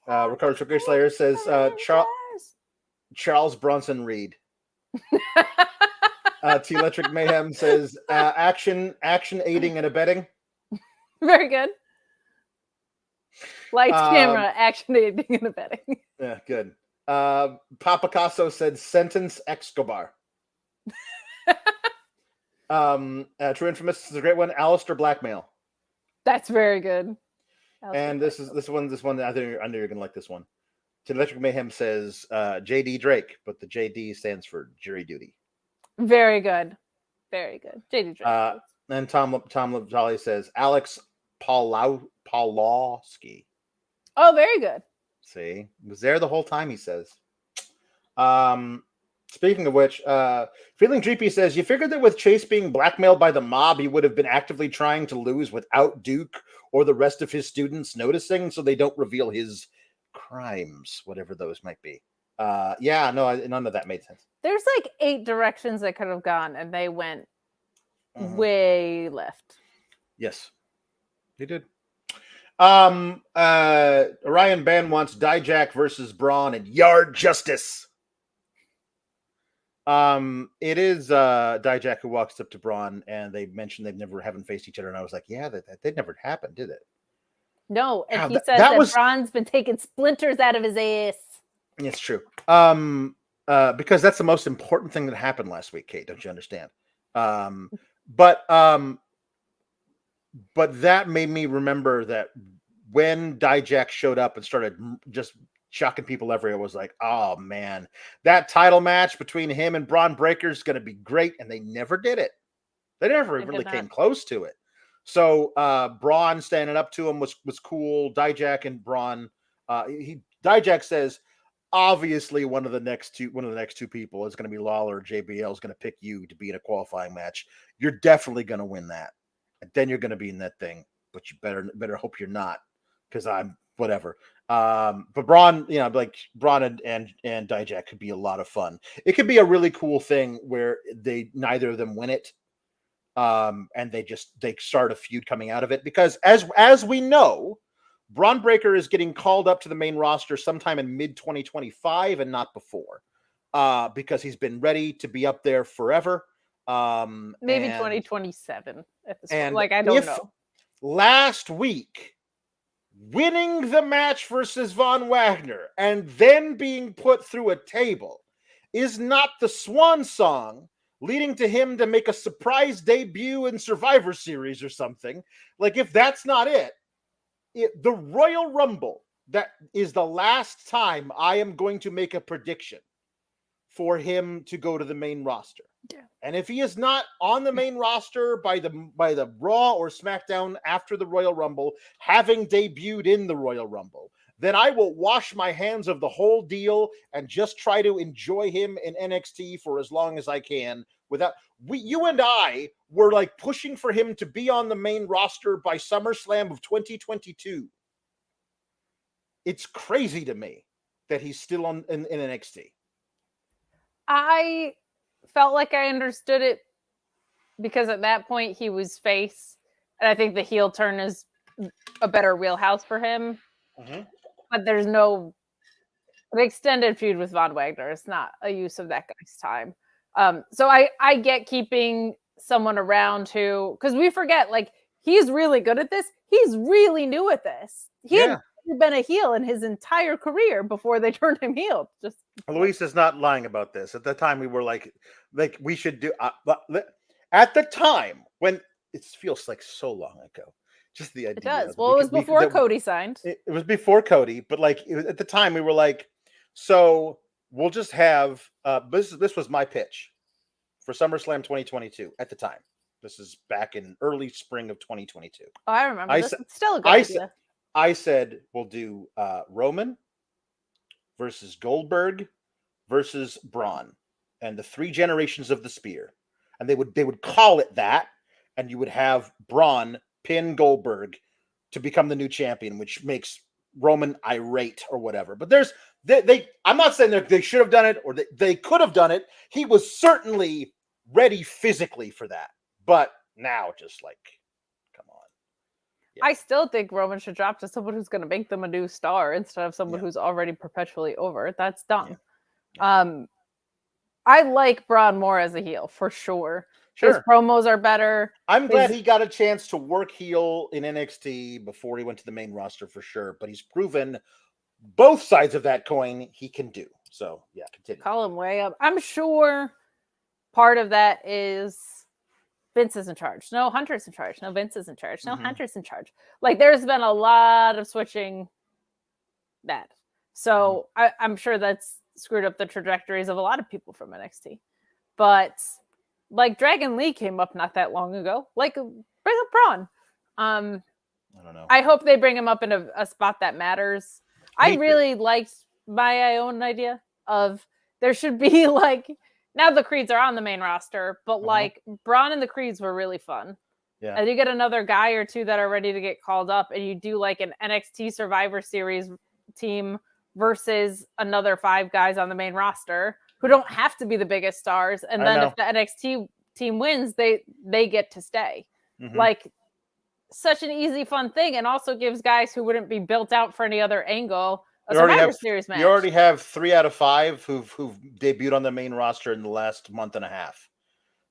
Ricardo Turkey Slayer says Charles Bronson Reed. Electric Mayhem says action aiding and abetting. Very good. Lights, camera, action aiding and abetting. Yeah, good. Papa Casso said sentence Escobar. True Infamous is a great one. Alistair Blackmail. That's very good. And this one. I think you're gonna like this one. Electric Mayhem says JD Drake, but the JD stands for jury duty. Very good. Very good. JD Drake. And Tom LaValle says Alex Pawlowski. Oh, very good. See, he was there the whole time, he says. Speaking of which, Feeling Dreepy says, you figured that with Chase being blackmailed by the mob, he would have been actively trying to lose without Duke or the rest of his students noticing, so they don't reveal his crimes, whatever those might be. Yeah, no, none of that made sense. There's like 8 directions they could have gone, and they went way left. Yes, they did. Orion Band wants Dijak versus Braun and Yard Justice. It is Dijak who walks up to Braun, and they mentioned they haven't faced each other, and I was like, yeah, that never happened, did it? No, and he says that Braun's been taking splinters out of his ass. It's true. Because that's the most important thing that happened last week, Kate. Don't you understand? But that made me remember that when Dijak showed up and started just shocking people everywhere, was like, oh man, that title match between him and Braun Breaker is going to be great, and they never did it. They never really came close to it. So Braun standing up to him was cool. Dijak and Braun. Dijak says, obviously one of the next two people is going to be Lawler or JBL is going to pick you to be in a qualifying match. You're definitely going to win that, and then you're going to be in that thing. But you better hope you're not, because I'm whatever. But Braun, like Braun and Dijak could be a lot of fun. It could be a really cool thing where neither of them win it. And they start a feud coming out of it, because as we know, Braun Breaker is getting called up to the main roster sometime in mid 2025 and not before, because he's been ready to be up there forever. Maybe 2027 at this point. Like, I don't know. Last week, winning the match versus Von Wagner and then being put through a table is not the swan song leading to him to make a surprise debut in Survivor Series or something. Like, if that's not it, the Royal Rumble, that is the last time I am going to make a prediction for him to go to the main roster. Yeah. And if he is not on the main roster by the Raw or SmackDown after the Royal Rumble, having debuted in the Royal Rumble, then I will wash my hands of the whole deal and just try to enjoy him in NXT for as long as I can. You and I were like pushing for him to be on the main roster by SummerSlam of 2022. It's crazy to me that he's still in NXT. I felt like I understood it because at that point he was face, and I think the heel turn is a better wheelhouse for him. Mm-hmm. But there's no extended feud with Von Wagner. It's not a use of that guy's time. So I get keeping someone around who, because we forget, like, he's really good at this. He's really new at this. He had been a heel in his entire career before they turned him heel. Just Luis is not lying about this. At the time, we were like we should do. At the time when it feels like so long ago, just the idea. It does. Well, it was before Cody signed. It was before Cody, but like at the time, we were like, so we'll just have. This was my pitch for SummerSlam 2022 at the time. This is back in early spring of 2022. Oh, I remember. It's still a good idea. I said we'll do Roman versus Goldberg versus Braun, and the 3 generations of the spear, and they would call it that, and you would have Braun pin Goldberg to become the new champion, which makes Roman irate or whatever. But I'm not saying that they should have done it or they could have done it. He was certainly ready physically for that, but now just like, come on. Yeah. I still think Roman should drop to someone who's going to make them a new star instead of someone who's already perpetually over. That's dumb. Yeah. I like Braun more as a heel for sure. His promos are better. I'm glad he got a chance to work heel in NXT before he went to the main roster for sure. But he's proven both sides of that coin he can do. So yeah, continue. Call him way up. I'm sure part of that is Vince is in charge. No, Hunter's in charge. No, Vince is in charge. No, Hunter's in charge. Like there's been a lot of switching that. So I'm sure that's screwed up the trajectories of a lot of people from NXT. But like Dragon Lee came up not that long ago. Like bring up Braun. I don't know. I hope they bring him up in a spot that matters. I really liked my own idea of there should be like, now the Creeds are on the main roster, but like Braun and the Creeds were really fun. Yeah. And you get another guy or two that are ready to get called up, and you do like an NXT Survivor Series team versus another 5 guys on the main roster who don't have to be the biggest stars. And then if the NXT team wins, they get to stay. Like such an easy, fun thing. And also gives guys who wouldn't be built out for any other angle a Survivor Series match. You already have 3 out of 5 who've debuted on the main roster in the last month and a half.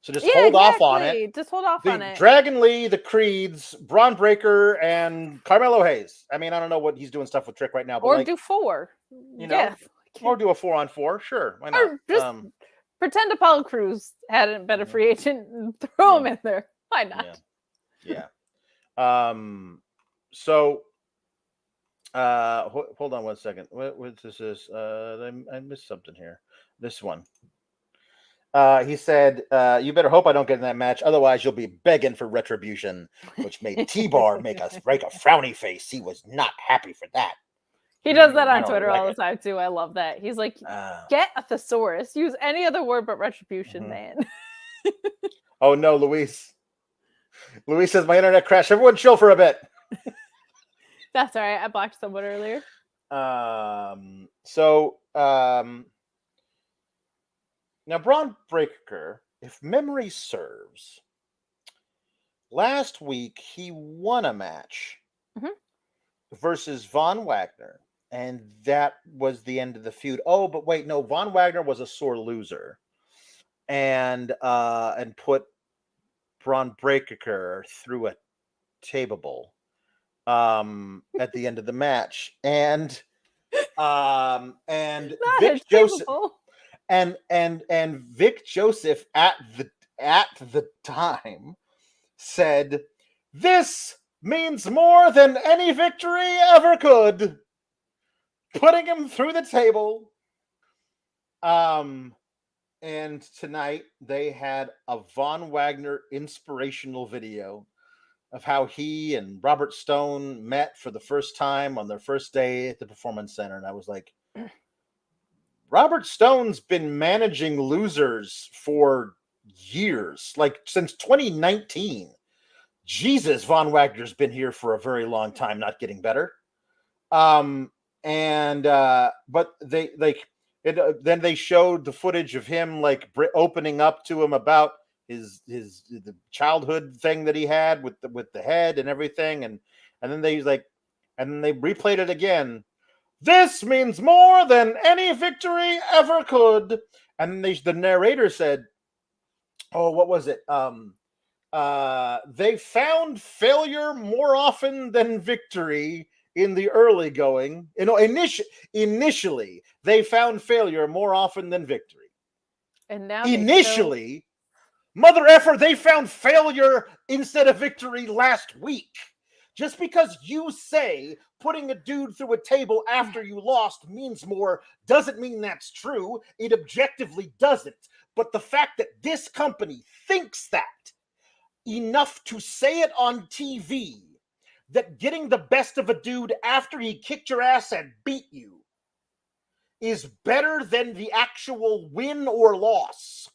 So just hold off on it. Just hold off on it. Dragon Lee, the Creeds, Braun Breaker, and Carmelo Hayes. I mean, I don't know what he's doing stuff with Trick right now. But or do 4. You know, or do a 4-on-4. Sure, why not? Or just pretend Apollo Crews hadn't been a free agent and throw him in there. Why not? Yeah. So, hold on one second. What this is? I missed something here. This one. He said, "You better hope I don't get in that match. Otherwise, you'll be begging for retribution," which made T-Bar make a frowny face. He was not happy for that. He does that on Twitter all the time too. I love that. He's like, "Get a thesaurus. Use any other word but retribution, man." Oh no, Luis. Luis says my internet crashed. Everyone, chill for a bit. That's all right. I blocked someone earlier. Now, Braun Breaker, if memory serves, last week he won a match versus Von Wagner, and that was the end of the feud. Oh, but wait, no, Von Wagner was a sore loser, and put Braun Breaker through a table at the end of the match, and Vic Joseph. And Vic Joseph at the time said, "This means more than any victory ever could," putting him through the table. And tonight they had a Von Wagner inspirational video of how he and Robert Stone met for the first time on their first day at the Performance Center. And I was like, Robert Stone's been managing losers for years, like since 2019. Jesus, Von Wagner's been here for a very long time, not getting better. But then they showed the footage of him like opening up to him about the childhood thing that he had with the head and everything, and then they replayed it again. This means more than any victory ever could. And the narrator said, "Oh, what was it? They found failure more often than victory in the early going. You know, initially they found failure more often than victory. And now initially, mother effer, they found failure instead of victory last week. Just because you say putting a dude through a table after you lost means more doesn't mean that's true. It objectively doesn't. But the fact that this company thinks that enough to say it on TV, that getting the best of a dude after he kicked your ass and beat you is better than the actual win or loss.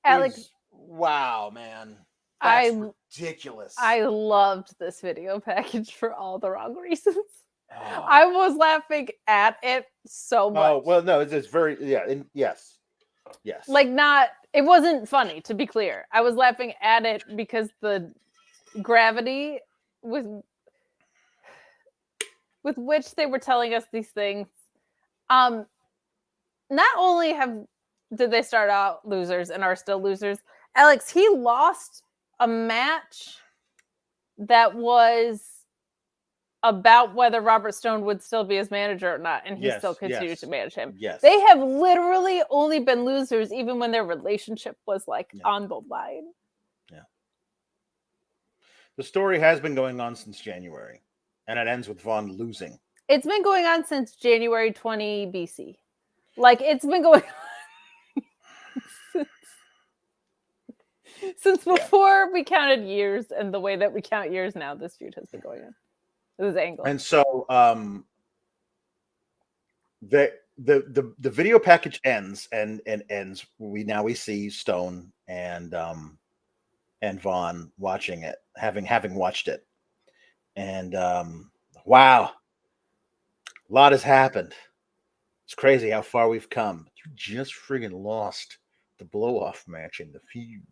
Alex, wow, man. That's ridiculous. I loved this video package for all the wrong reasons. Oh. I was laughing at it so much. Oh, well, no, it's very, yes. Like it wasn't funny, to be clear. I was laughing at it because the gravity with which they were telling us these things. Not only did they start out losers and are still losers, Alex, he lost a match that was about whether Robert Stone would still be his manager or not, and he still continued to manage him. Yes. They have literally only been losers even when their relationship was on the line. Yeah. The story has been going on since January, and it ends with Vaughn losing. It's been going on since January 20 BC. Like, it's been going on since before we counted years, and the way that we count years now, this feud has been going on. This angle. And so the video package ends and ends. We see Stone and Vaughn watching it, having watched it, and wow, a lot has happened. It's crazy how far we've come. You just friggin' lost the blow-off match in the feud,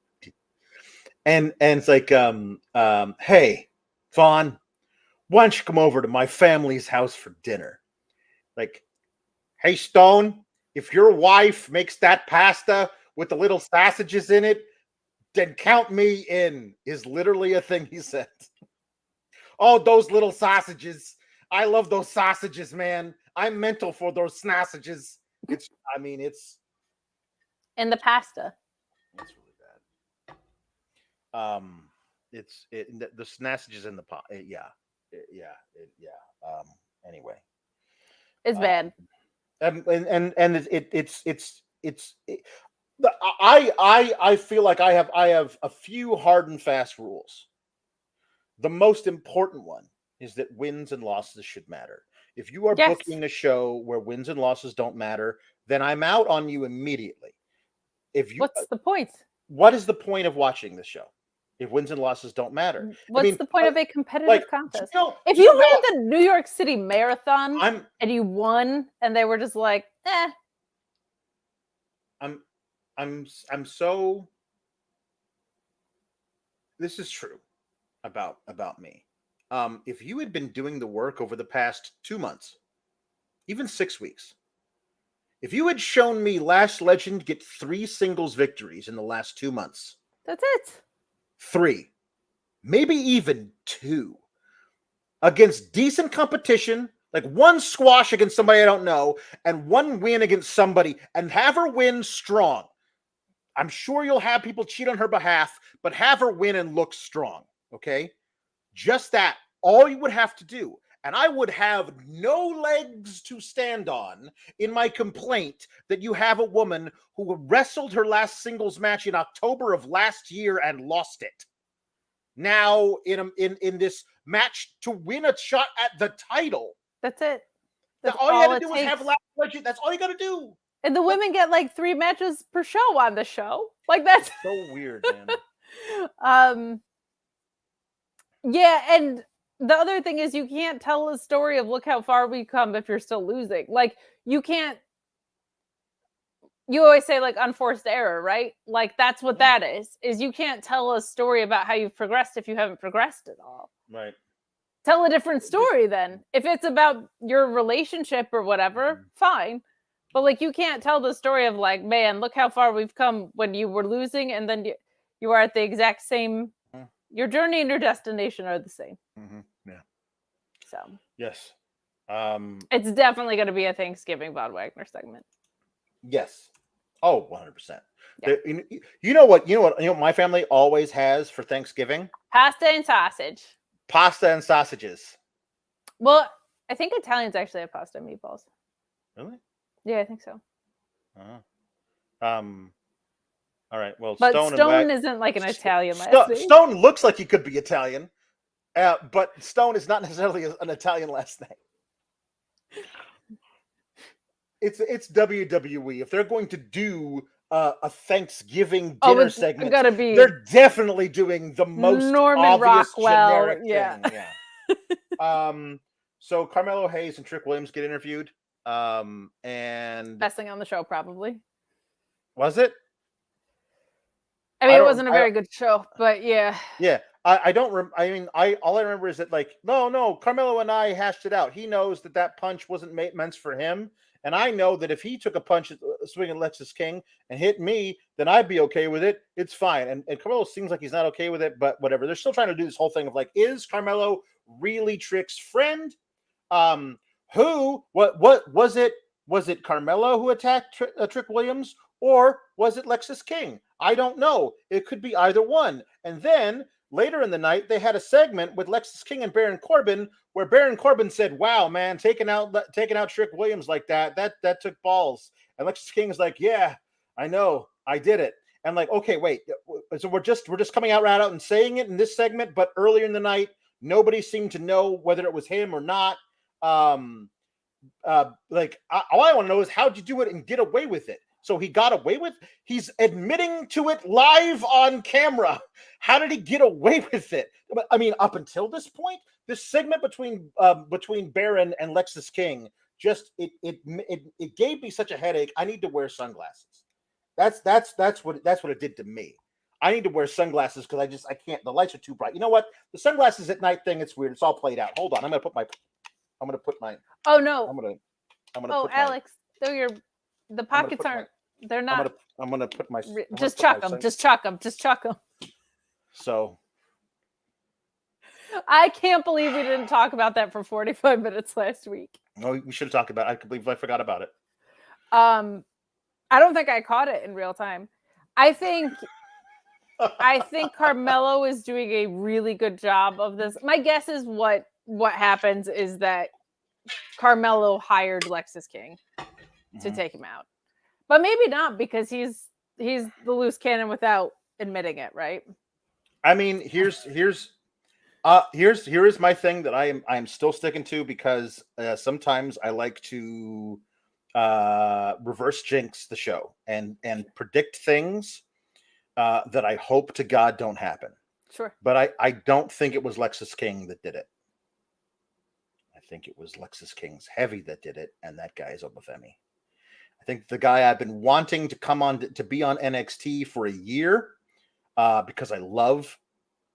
and it's like, hey, Vaughn, why don't you come over to my family's house for dinner? Like, hey, Stone, if your wife makes that pasta with the little sausages in it, then count me in, is literally a thing he said. Oh, those little sausages. I love those sausages, man. I'm mental for those sausages. It's and the pasta. It's really bad. The sausages in the pot. Anyway, it's bad. I feel like I have a few hard and fast rules. The most important one is that wins and losses should matter. If you are booking a show where wins and losses don't matter, then I'm out on you immediately. What's the point? What is the point of watching this show if wins and losses don't matter? What's the point of a competitive contest? If you ran the New York City Marathon and you won, and they were just like, eh. I'm so. This is true about me. If you had been doing the work over the past 2 months, even 6 weeks, if you had shown me Lash Legend get 3 singles victories in the last 2 months, that's it. 3, maybe even 2, against decent competition, like 1 squash against somebody I don't know, and 1 win against somebody, and have her win strong. I'm sure you'll have people cheat on her behalf, but have her win and look strong, okay? Just that. All you would have to do. And I would have no legs to stand on in my complaint that you have a woman who wrestled her last singles match in October of last year and lost it. Now in this match to win a shot at the title. That's it. That's all you had to do was have last legend. That's all you got to do. And the women get like 3 matches per show on the show. Like that's so weird, man. Yeah, and the other thing is you can't tell a story of look how far we come if you're still losing. Like you can't. You always say like unforced error, right? Like that's what that is you can't tell a story about how you've progressed if you haven't progressed at all. Right. Tell a different story then. If it's about your relationship or whatever, fine. But like you can't tell the story of like, man, look how far we've come when you were losing and then you are at the exact same. Your journey and your destination are the same. Yeah. So. Yes. It's definitely going to be a Thanksgiving Von Wagner segment. Yes. Oh, 100%. Yeah. You know what my family always has for Thanksgiving? Pasta and sausage. Pasta and sausages. Well, I think Italians actually have pasta and meatballs. Really? Yeah, I think so. All right. Well, but Stone isn't like an Italian last name. Stone looks like he could be Italian, but Stone is not necessarily an Italian last name. It's WWE. If they're going to do a Thanksgiving dinner segment, they're definitely doing the most Norman obvious Rockwell, generic thing. Yeah. So Carmelo Hayes and Trick Williams get interviewed. And best thing on the show, probably. Was it? I mean, it wasn't a very good show, but yeah. Yeah. I don't all I remember is that like, no, Carmelo and I hashed it out. He knows that punch wasn't meant for him. And I know that if he took a punch at swinging Lexus King and hit me, then I'd be okay with it. It's fine. And Carmelo seems like he's not okay with it, but whatever. They're still trying to do this whole thing of like, is Carmelo really Trick's friend? What was it? Was it Carmelo who attacked Trick Williams, or was it Lexus King? I don't know. It could be either one. And then later in the night, they had a segment with Lexus King and Baron Corbin, where Baron Corbin said, "Wow, man, taking out Trick Williams like that took balls." And Lexus King's like, "Yeah, I know, I did it." And like, okay, wait, so we're just coming out right out and saying it in this segment, but earlier in the night, nobody seemed to know whether it was him or not. All I want to know is how'd you do it and get away with it? So he got away with. He's admitting to it live on camera. How did he get away with it? I mean, up until this point, this segment between Baron and Lexus King just it gave me such a headache. I need to wear sunglasses. That's what it did to me. I need to wear sunglasses because I can't. The lights are too bright. You know what? The sunglasses at night thing. It's weird. It's all played out. Hold on. I'm gonna put my. Oh no. I'm gonna. Oh, Alex, the pockets aren't. They're not. I'm gonna put my. Just chuck them. Just chuck them. Just chuck them. So. I can't believe we didn't talk about that for 45 minutes last week. No, we should have talked about it. I can't believe I forgot about it. I don't think I caught it in real time. I think Carmelo is doing a really good job of this. My guess is what happens is that Carmelo hired Lexus King to take him out. But maybe not, because he's the loose cannon without admitting it, right? I mean, here is my thing that I am still sticking to, because sometimes I like to reverse jinx the show and predict things that I hope to God don't happen. Sure. But I don't think it was Lexus King that did it. I think it was Lexus King's Heavy that did it, and that guy is Obafemi. I think the guy I've been wanting to come on to be on NXT for a year, because I love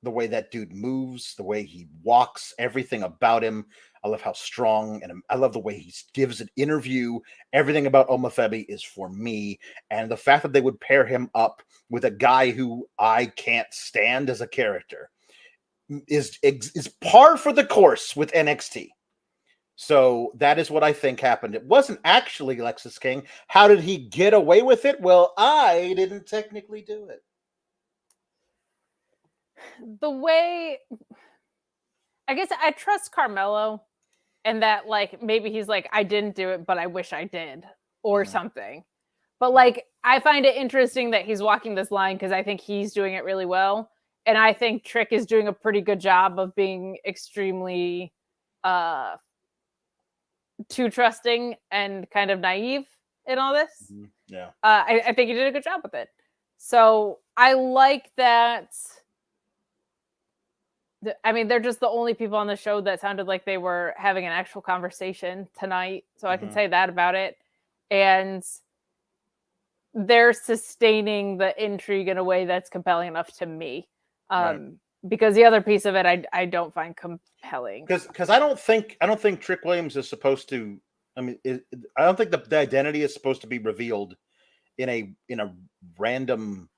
the way that dude moves, the way he walks, everything about him. I love how strong, and I love the way he gives an interview. Everything about Omofemi is for me. And the fact that they would pair him up with a guy who I can't stand as a character is par for the course with NXT. So that is what I think happened. It wasn't actually Lexus King. How did he get away with it? Well, I didn't technically do it. The way, I guess I trust Carmelo and that like maybe he's like, I didn't do it, but I wish I did, or something. But like, I find it interesting that he's walking this line because I think he's doing it really well, and I think Trick is doing a pretty good job of being extremely too trusting and kind of naive in all this. Yeah. I think he did a good job with it. So I like that. I mean, they're just the only people on the show that sounded like they were having an actual conversation tonight. So I can say that about it. And they're sustaining the intrigue in a way that's compelling enough to me. Because the other piece of it, I don't find compelling. Because I don't think Trick Williams is supposed to. I mean, I don't think the identity is supposed to be revealed in a random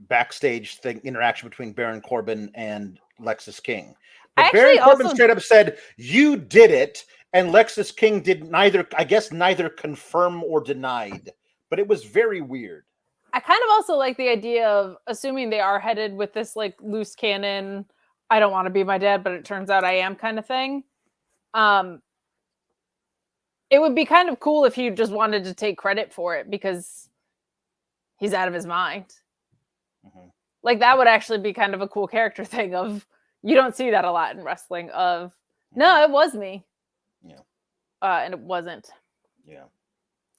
backstage thing interaction between Baron Corbin and Lexis King. But Baron Corbin straight up said, "You did it," and Lexis King did neither confirm or denied. But it was very weird. I kind of also like the idea of assuming they are headed with this like loose cannon, I don't want to be my dad, but it turns out I am kind of thing. It would be kind of cool if he just wanted to take credit for it because he's out of his mind. Like that would actually be kind of a cool character thing of, you don't see that a lot in wrestling of, no, it was me. Yeah. And it wasn't. Yeah.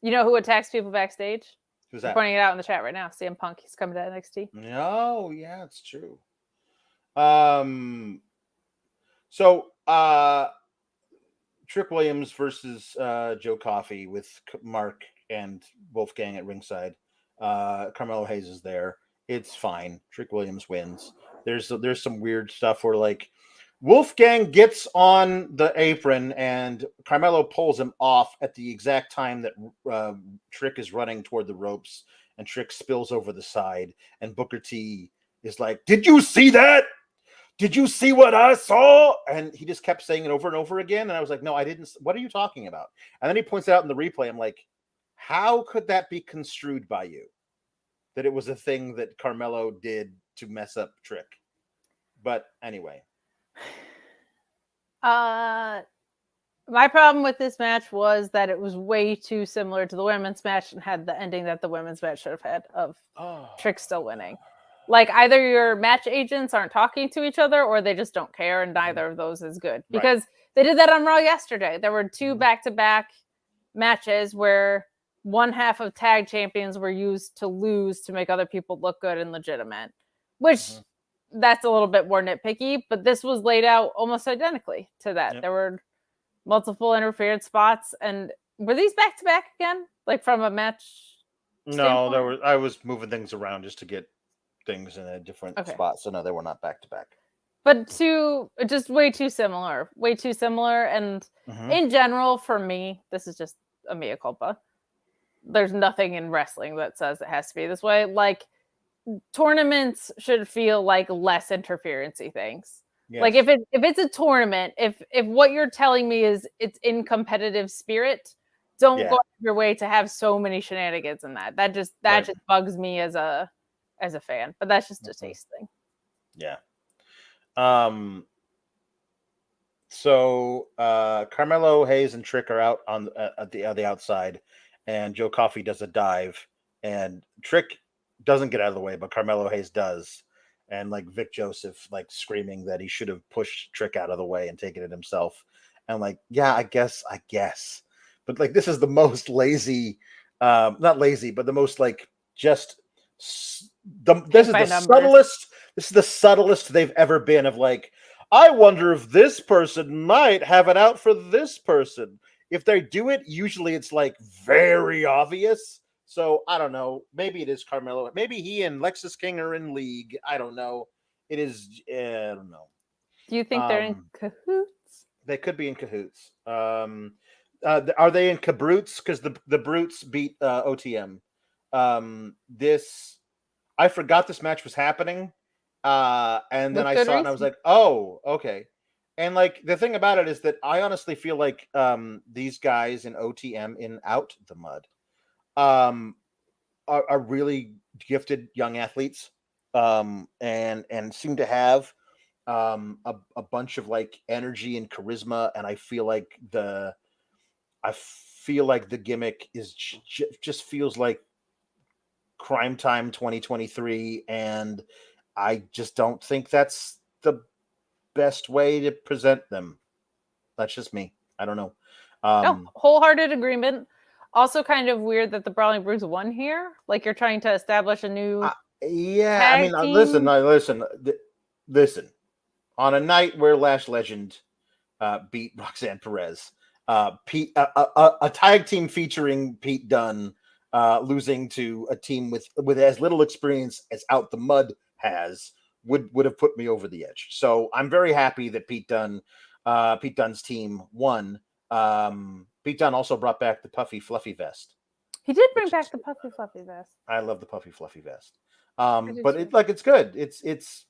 You know who attacks people backstage? Who's that? I'm pointing it out in the chat right now. CM Punk. He's coming to NXT. Oh, yeah, it's true. So Trick Williams versus Joe Coffey with Mark and Wolfgang at ringside. Carmelo Hayes is there. It's fine. Trick Williams wins. There's some weird stuff where like Wolfgang gets on the apron and Carmelo pulls him off at the exact time that Trick is running toward the ropes, and Trick spills over the side, and Booker T is like, "Did you see that? Did you see what I saw?" And he just kept saying it over and over again. And I was like, "No, I didn't. What are you talking about?" And then he points it out in the replay. I'm like, how could that be construed by you? That it was a thing that Carmelo did to mess up Trick. But anyway. My problem with this match was that it was way too similar to the women's match and had the ending that the women's match should have had of Trick still winning. Like either your match agents aren't talking to each other or they just don't care, and neither of those is good. Because they did that on Raw yesterday. There were two back-to-back matches where one half of tag champions were used to lose to make other people look good and legitimate, which that's a little bit more nitpicky, but this was laid out almost identically to that. Yep. There were multiple interference spots, and were these back-to-back again? Like from a match standpoint? I was moving things around just to get things in a different spot. So no, they were not back-to-back. But just way too similar. And in general, for me, this is just a mea culpa. There's nothing in wrestling that says it has to be this way. Like, tournaments should feel like less interference-y things. Yes. Like if it's a tournament, if what you're telling me is it's in competitive spirit, don't go out of your way to have so many shenanigans in that. That just bugs me as a fan. But that's just a taste thing. Yeah. So Carmelo Hayes and Trick are out on the outside, and Joe Coffey does a dive, and Trick doesn't get out of the way, but Carmelo Hayes does. And like Vic Joseph, like screaming that he should have pushed Trick out of the way and taken it himself. And like, yeah, I guess. But like, this is the most lazy, not lazy, but the most like just this is the subtlest they've ever been of like, I wonder if this person might have it out for this person. If they do it, usually it's like very obvious. So I don't know. Maybe it is Carmelo. Maybe he and Lexis King are in league. I don't know. It is. I don't know. Do you think they're in cahoots? They could be in cahoots. Are they in cabroots? Because the Brutes beat OTM. I forgot this match was happening. And then I saw it and I was like, oh, okay. And like the thing about it is that I honestly feel like these guys in OTM in Out the Mud are really gifted young athletes and seem to have a bunch of like energy and charisma, and I feel like the gimmick is just feels like Crime Time 2023, and I just don't think that's the best way to present them. That's just me. I don't know. No, wholehearted agreement. Also, kind of weird that the Brawling Brutes won here. Like you're trying to establish a new. Yeah, I mean, listen. On a night where Lash Legend beat Roxanne Perez, Pete, a tag team featuring Pete Dunne losing to a team with as little experience as Out the Mud has would have put me over the edge. So I'm very happy that Pete Dunne's team won. Pete Dunne also brought back the puffy fluffy vest. He did bring back the puffy fluffy vest. I love the puffy fluffy vest. But it's good. It's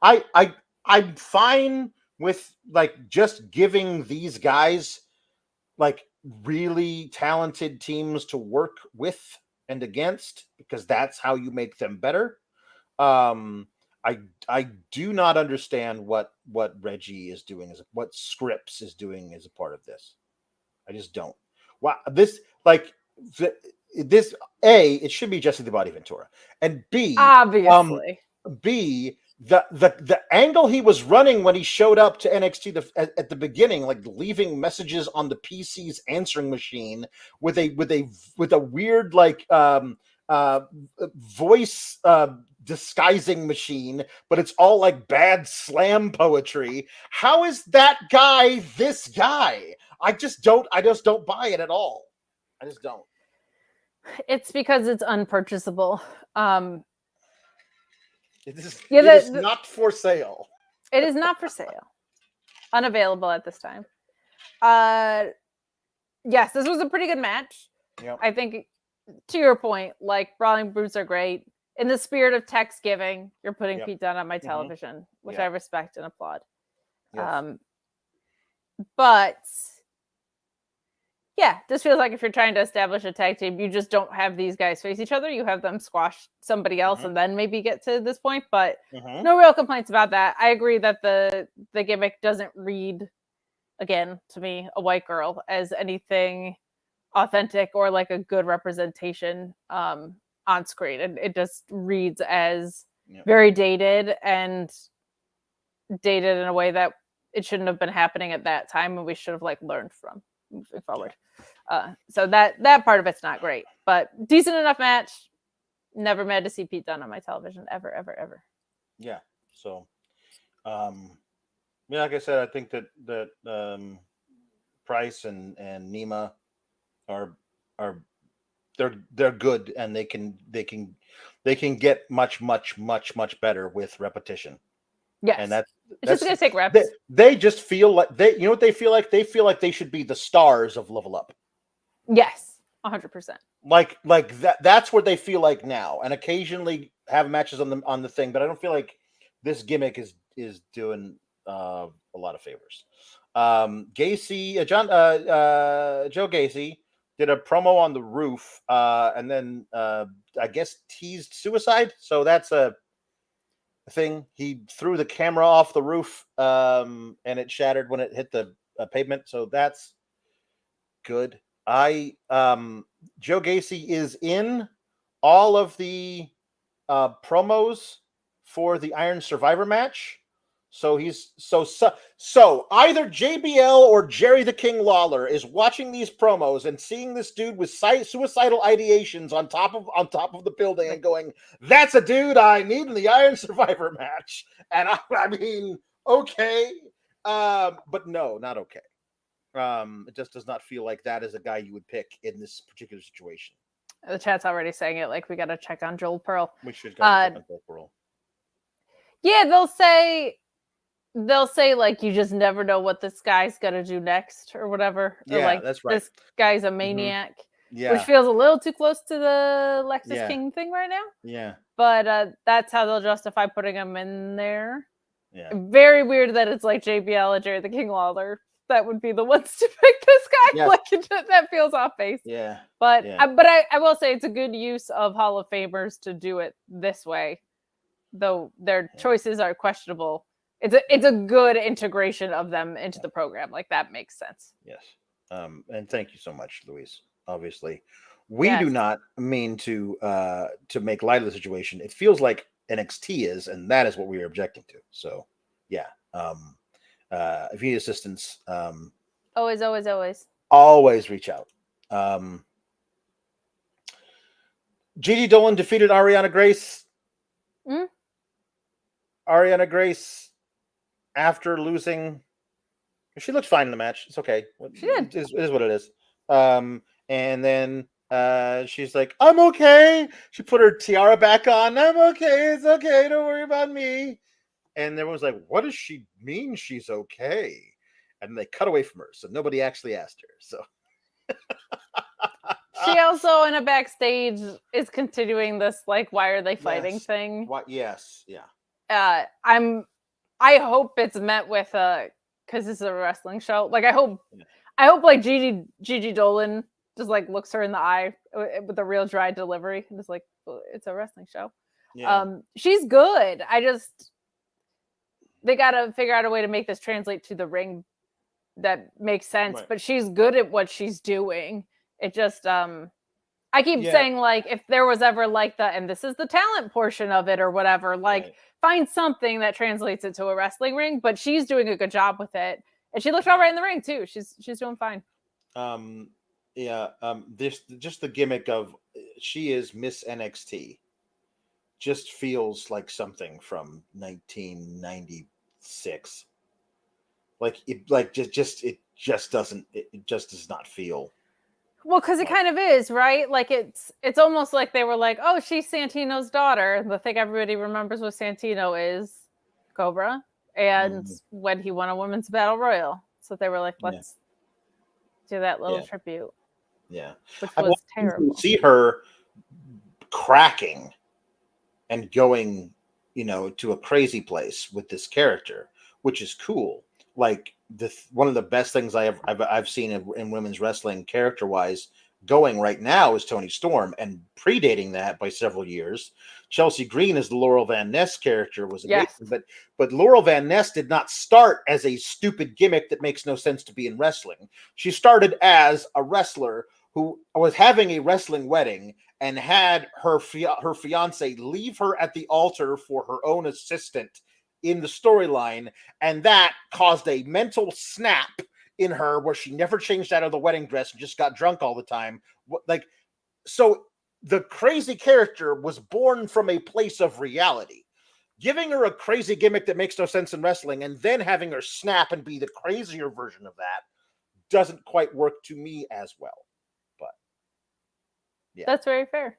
I'm fine with like just giving these guys like really talented teams to work with and against, because that's how you make them better. I do not understand what Reggie is doing, what Scripps is doing as a part of this. I just don't. Wow, it should be Jesse the Body Ventura, and B, obviously, the angle he was running when he showed up to NXT at the beginning, like leaving messages on the PC's answering machine with a weird like voice disguising machine, but it's all like bad slam poetry. How is that guy this guy? I just don't buy it at all. I just don't. It's because it's unpurchasable. It is not for sale. It is not for sale. Unavailable at this time. Yes, this was a pretty good match. Yep. I think, to your point, like Brawling Brutes are great. In the spirit of text giving, you're putting Pete Dunne on my television, which I respect and applaud. Yes. But yeah, this feels like if you're trying to establish a tag team, you just don't have these guys face each other. You have them squash somebody else and then maybe get to this point. But no real complaints about that. I agree that the gimmick doesn't read, again, to me, a white girl as anything authentic or like a good representation on screen. It just reads as very dated and dated in a way that it shouldn't have been happening at that time, and we should have like learned from moving forward. So that part of it's not great, but decent enough match. Never mad to see Pete Dunne on my television ever. Yeah. So, like I said, I think that Price and Nema are they're good, and they can get much better with repetition. Yes, and that's just gonna take reps. They just feel like you know what they feel like? They feel like they should be the stars of Level Up. Yes, 100%. Like that's where they feel like now, and occasionally have matches on the thing, but I don't feel like this gimmick is doing a lot of favors. Gacy, Joe Gacy did a promo on the roof, and then I guess teased suicide. So that's a thing. He threw the camera off the roof, and it shattered when it hit the pavement. So that's good. Joe Gacy is in all of the promos for the Iron Survivor match. So he's so either JBL or Jerry the King Lawler is watching these promos and seeing this dude with suicidal ideations on top of the building and going, "That's a dude I need in the Iron Survivor match." And I mean, okay, but no, not okay. It just does not feel like that is a guy you would pick in this particular situation. The chat's already saying it. Like, we got to check on Joel Pearl. We should go check on Joel Pearl. Yeah, they'll say like, you just never know what this guy's gonna do next or whatever. Yeah, or like, that's right. This guy's a maniac. Yeah, which feels a little too close to the Lexus King thing right now. Yeah, but that's how they'll justify putting him in there. Yeah, very weird that it's like JBL and Jerry the King Lawler that would be the ones to pick this guy. Yes. Like, that feels off base. Yeah, but I will say it's a good use of Hall of Famers to do it this way. though their choices are questionable. It's a good integration of them into the program. Like, that makes sense. Yes. And thank you so much, Louise. Obviously, we do not mean to make light of the situation. It feels like NXT is, and that is what we are objecting to. So, yeah. If you need assistance, always reach out. Gigi Dolan defeated Ariana Grace. Mm-hmm. Ariana Grace, after losing, she looked fine in the match. It's okay. She did. It is what it is. And then she's like, I'm okay. She put her tiara back on. I'm okay. It's okay. Don't worry about me. And everyone was like, what does she mean she's okay? And they cut away from her. So nobody actually asked her. So she also in a backstage is continuing this, like, why are they fighting thing? What? Yes. Yeah. I hope it's met with because this is a wrestling show. Like, I hope like Gigi Dolan just like looks her in the eye with a real dry delivery and just like, it's a wrestling show. Yeah. She's good. They gotta figure out a way to make this translate to the ring that makes sense. Right. But she's good at what she's doing. It just I keep saying, like, if there was ever like and this is the talent portion of it or whatever, like, find something that translates it to a wrestling ring. But she's doing a good job with it, and she looked all right in the ring too. She's doing fine. This just the gimmick of she is Miss NXT just feels like something from 1996. It just does not feel. Well, because it kind of is, right? Like, it's almost like they were like, oh, she's Santino's daughter. The thing everybody remembers with Santino is Cobra, and when he won a women's battle royal. So they were like, let's do that little tribute. Yeah. Which was terrible. See her cracking and going, to a crazy place with this character, which is cool. Like, one of the best things I've seen in women's wrestling character-wise going right now is Toni Storm, and predating that by several years, Chelsea Green as the Laurel Van Ness character was amazing. Yes. But Laurel Van Ness did not start as a stupid gimmick that makes no sense to be in wrestling. She started as a wrestler who was having a wrestling wedding and had her fiance leave her at the altar for her own assistant in the storyline, and that caused a mental snap in her where she never changed out of the wedding dress and just got drunk all the time. So the crazy character was born from a place of reality. Giving her a crazy gimmick that makes no sense in wrestling and then having her snap and be the crazier version of that doesn't quite work to me as well. But yeah, that's very fair.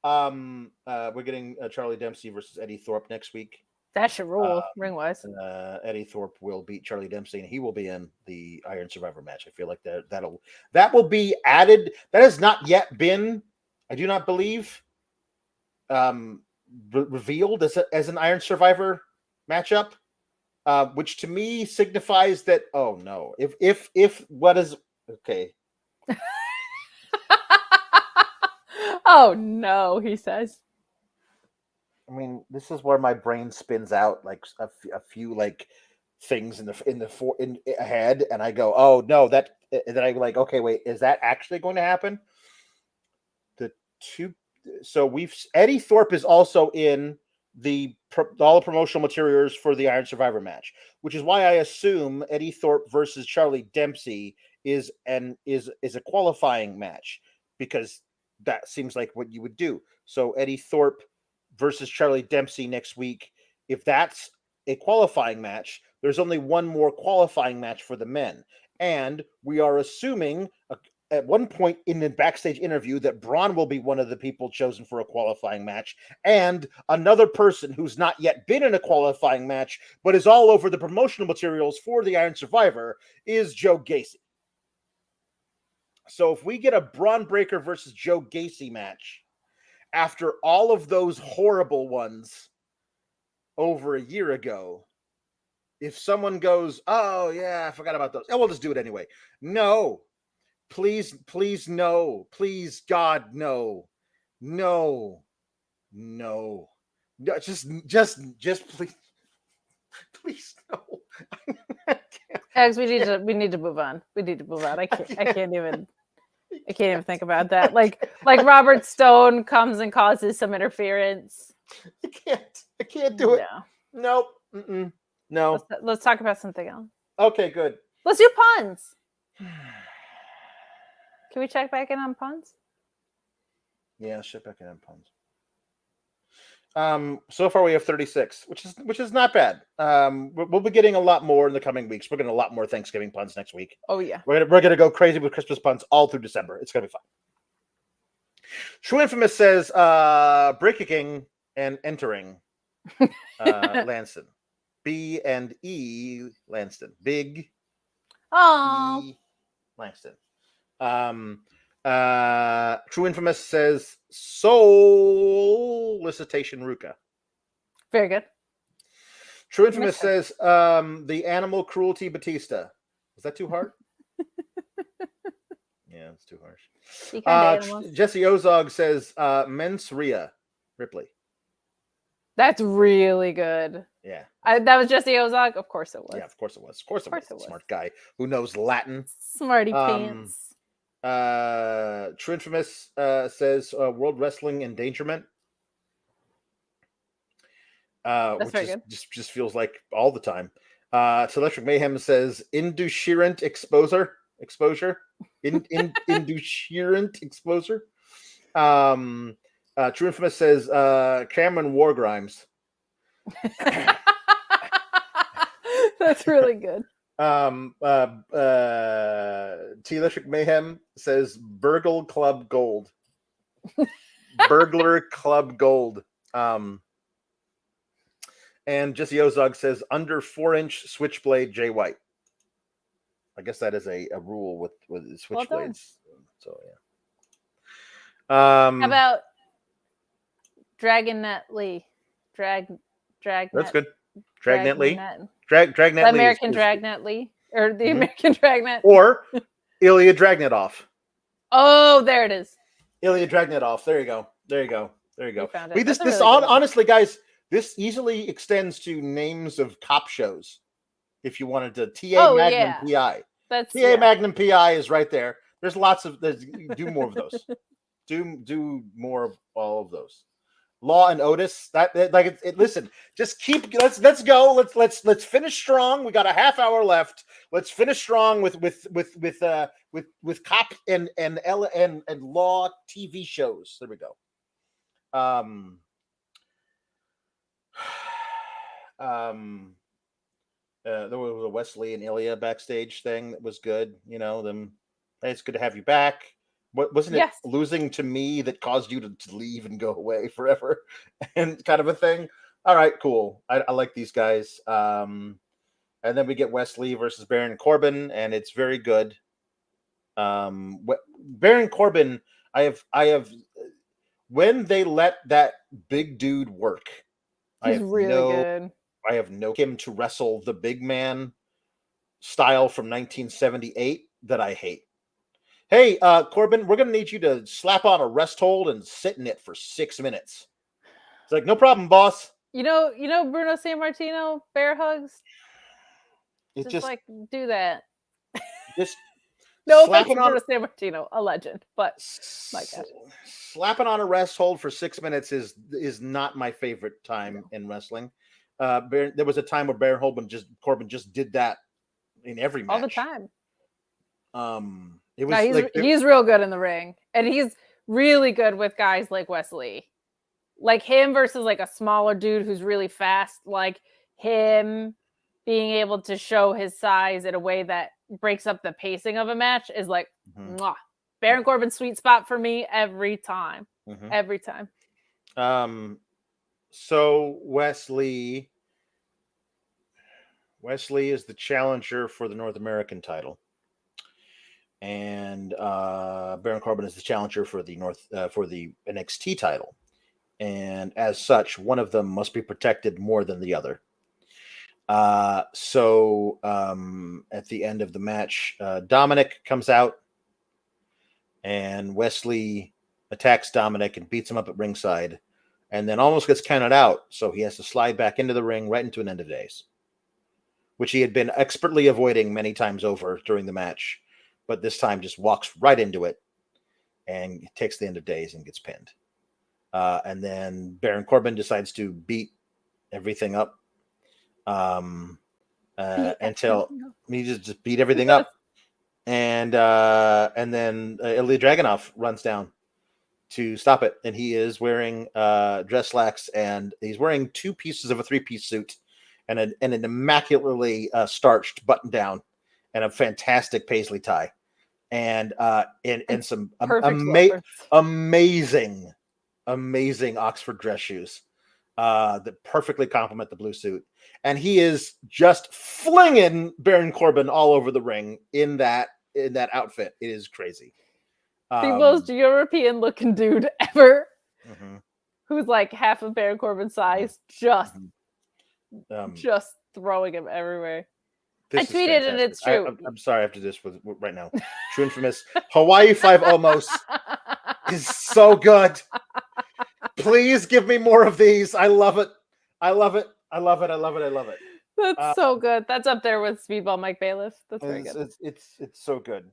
We're getting Charlie Dempsey versus Eddie Thorpe next week. That should rule, ring-wise. Eddie Thorpe will beat Charlie Dempsey, and he will be in the Iron Survivor match. I feel like that will be added. That has not yet been, I do not believe, revealed as an Iron Survivor matchup, which to me signifies that, oh no, if what is okay. Oh no, he says. I mean, this is where my brain spins out like a few like things in ahead, and I go, oh no, that. And then I like, okay, wait, is that actually going to happen? So Eddie Thorpe is also in all the promotional materials for the Iron Survivor match, which is why I assume Eddie Thorpe versus Charlie Dempsey is a qualifying match, because that seems like what you would do. So Eddie Thorpe versus Charlie Dempsey next week. If that's a qualifying match, there's only one more qualifying match for the men. And we are assuming at one point in the backstage interview that Braun will be one of the people chosen for a qualifying match. And another person who's not yet been in a qualifying match, but is all over the promotional materials for the Iron Survivor, is Joe Gacy. So if we get a Braun Breaker versus Joe Gacy match after all of those horrible ones over a year ago, if someone goes, oh yeah, I forgot about those, we'll just do it anyway. No, please, no, please, God, no. No. Just please no. Alex, we need to move on. We need to move on. I can't even think about that. Like Robert Stone comes and causes some interference. I can't do it. No. Nope. No. Let's talk about something else. Okay, good. Let's do puns. Can we check back in on puns? Yeah, check back in on puns. So far we have 36, which is not bad. We'll be getting a lot more in the coming weeks. We're getting a lot more Thanksgiving puns next week. Oh yeah. We're gonna go crazy with Christmas puns all through December. It's gonna be fun. True Infamous says breaking and entering Lanston. B and E Lanston. Big E Lanston. True Infamous says solicitation Ruka. Very good. True Infamous says the animal cruelty Batista. Is that too hard? Yeah, it's too harsh. Jesse Ozog says Mens Ria Ripley. That's really good. Yeah. That was Jesse Ozog? Of course it was. Yeah, of course it was. Of course it was. Smart guy who knows Latin. Smarty pants. True Infamous says World Wrestling Endangerment. That's which very good. Just feels like all the time. Electric Mayhem says Indusherent exposure. Indusherent exposure. True Infamous says Cameron Wargrimes. That's really good. Electric Mayhem says Burgle Club Gold. Burglar Club Gold. And Jesse Ozog says under 4-inch switchblade Jay White. I guess that is a rule with switchblades. So yeah. How about Dragnet Lee? Dragnet. That's good. Dragnet Lee. Dragnet Lee. American Dragnet Lee. Or the American Dragnet. Or Ilya Dragnetov. Oh, there it is. Ilya Dragnetov. There you go. Found it. Honestly, guys, this easily extends to names of cop shows. If you wanted to, Magnum PI. Magnum PI is right there. There's lots of. Do more of those. do more of all of those. Law and Otis. Listen, just keep. Let's go. Let's finish strong. We got a half hour left. Let's finish strong with cop and law TV shows. There we go. There was a Wes Lee and Ilya backstage thing that was good. You know them. Hey, it's good to have you back. Wasn't it losing to me that caused you to leave and go away forever and kind of a thing? All right, cool. I like these guys. And then we get Wes Lee versus Baron Corbin, and it's very good. Baron Corbin, I have when they let that big dude work, he's really good. I have no him to wrestle the big man style from 1978 that I hate. Hey, Corbin, we're going to need you to slap on a rest hold and sit in it for 6 minutes. It's like, no problem, boss. You know, Bruno Sammartino, bear hugs? Just like, do that. Just no offense to Bruno Sammartino, a legend, but my God. Slapping on a rest hold for 6 minutes is not my favorite time in wrestling. There was a time where Corbin just did that in every match. All the time. It was he's real good in the ring, and he's really good with guys like Wes Lee, like him versus like a smaller dude who's really fast. Like him being able to show his size in a way that breaks up the pacing of a match is like, mwah. Baron Corbin's sweet spot for me every time. Every time. So Wes Lee is the challenger for the North American title. And Baron Corbin is the challenger for the NXT title, and as such, one of them must be protected more than the other. So at the end of the match, Dominic comes out, and Wes Lee attacks Dominic and beats him up at ringside, and then almost gets counted out. So he has to slide back into the ring right into an end of days, which he had been expertly avoiding many times over during the match, but this time just walks right into it and takes the end of days and gets pinned. And then Baron Corbin decides to beat everything up until he just beat everything up. And then Ilya Dragunov runs down to stop it, and he is wearing dress slacks, and he's wearing 2 pieces of a 3-piece suit and an immaculately starched button down and a fantastic paisley tie, and some amazing Oxford dress shoes that perfectly complement the blue suit. And he is just flinging Baron Corbin all over the ring in that outfit. It is crazy. The most European looking dude ever, who's like half of Baron Corbin's size, just throwing him everywhere. I tweeted and it's true. I'm sorry after this right now. True infamous Hawaii 5 almost is so good. Please give me more of these. I love it. That's so good. That's up there with Speedball Mike Bailiff. That's very good. It's so good.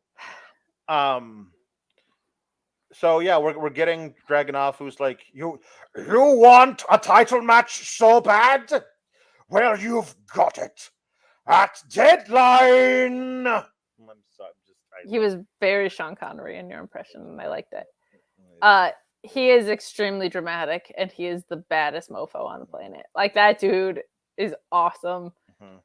So yeah, we're getting Dragunov, who's like, you want a title match so bad? Well, you've got it at Deadline. I'm sorry, he was very Sean Connery in your impression, and I liked it. He is extremely dramatic, and he is the baddest mofo on the planet. Like, that dude is awesome.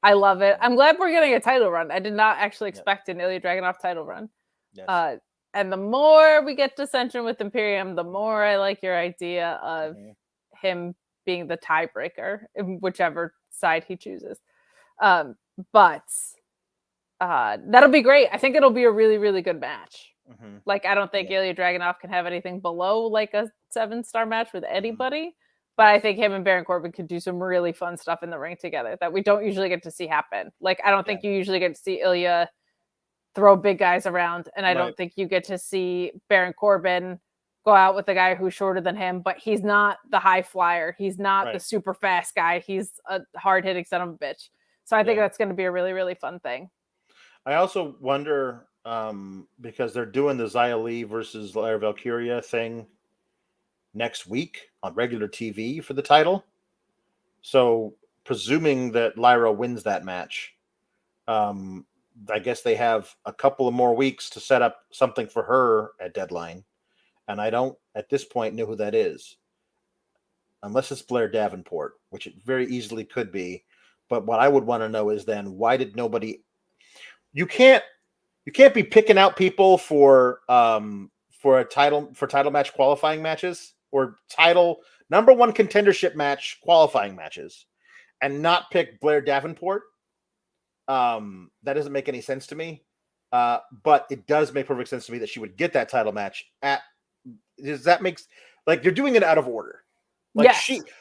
I love it. I'm glad we're getting a title run. I did not actually expect an Ilya Dragunov title run. Yes. And the more we get dissension with Imperium, the more I like your idea of him being the tiebreaker, whichever side he chooses. But that'll be great. I think it'll be a really, really good match. Like, I don't think Ilya Dragunov can have anything below like a 7-star match with anybody. But I think him and Baron Corbin could do some really fun stuff in the ring together that we don't usually get to see happen. Like, I don't think you usually get to see Ilya throw big guys around. And I don't think you get to see Baron Corbin go out with a guy who's shorter than him, but he's not the high flyer. He's not the super fast guy. He's a hard-hitting son of a bitch. So I think that's going to be a really, really fun thing. I also wonder, because they're doing the Xia Li versus Lyra Valkyria thing next week on regular TV for the title. So presuming that Lyra wins that match, I guess they have a couple of more weeks to set up something for her at Deadline. And I don't, at this point, know who that is. Unless it's Blair Davenport, which it very easily could be. But what I would want to know is then, why did nobody... You can't be picking out people for title match qualifying matches or title number 1 contendership match qualifying matches and not pick Blair Davenport. That doesn't make any sense to me. But it does make perfect sense to me that she would get that title match that makes, like, you're doing it out of order. Like,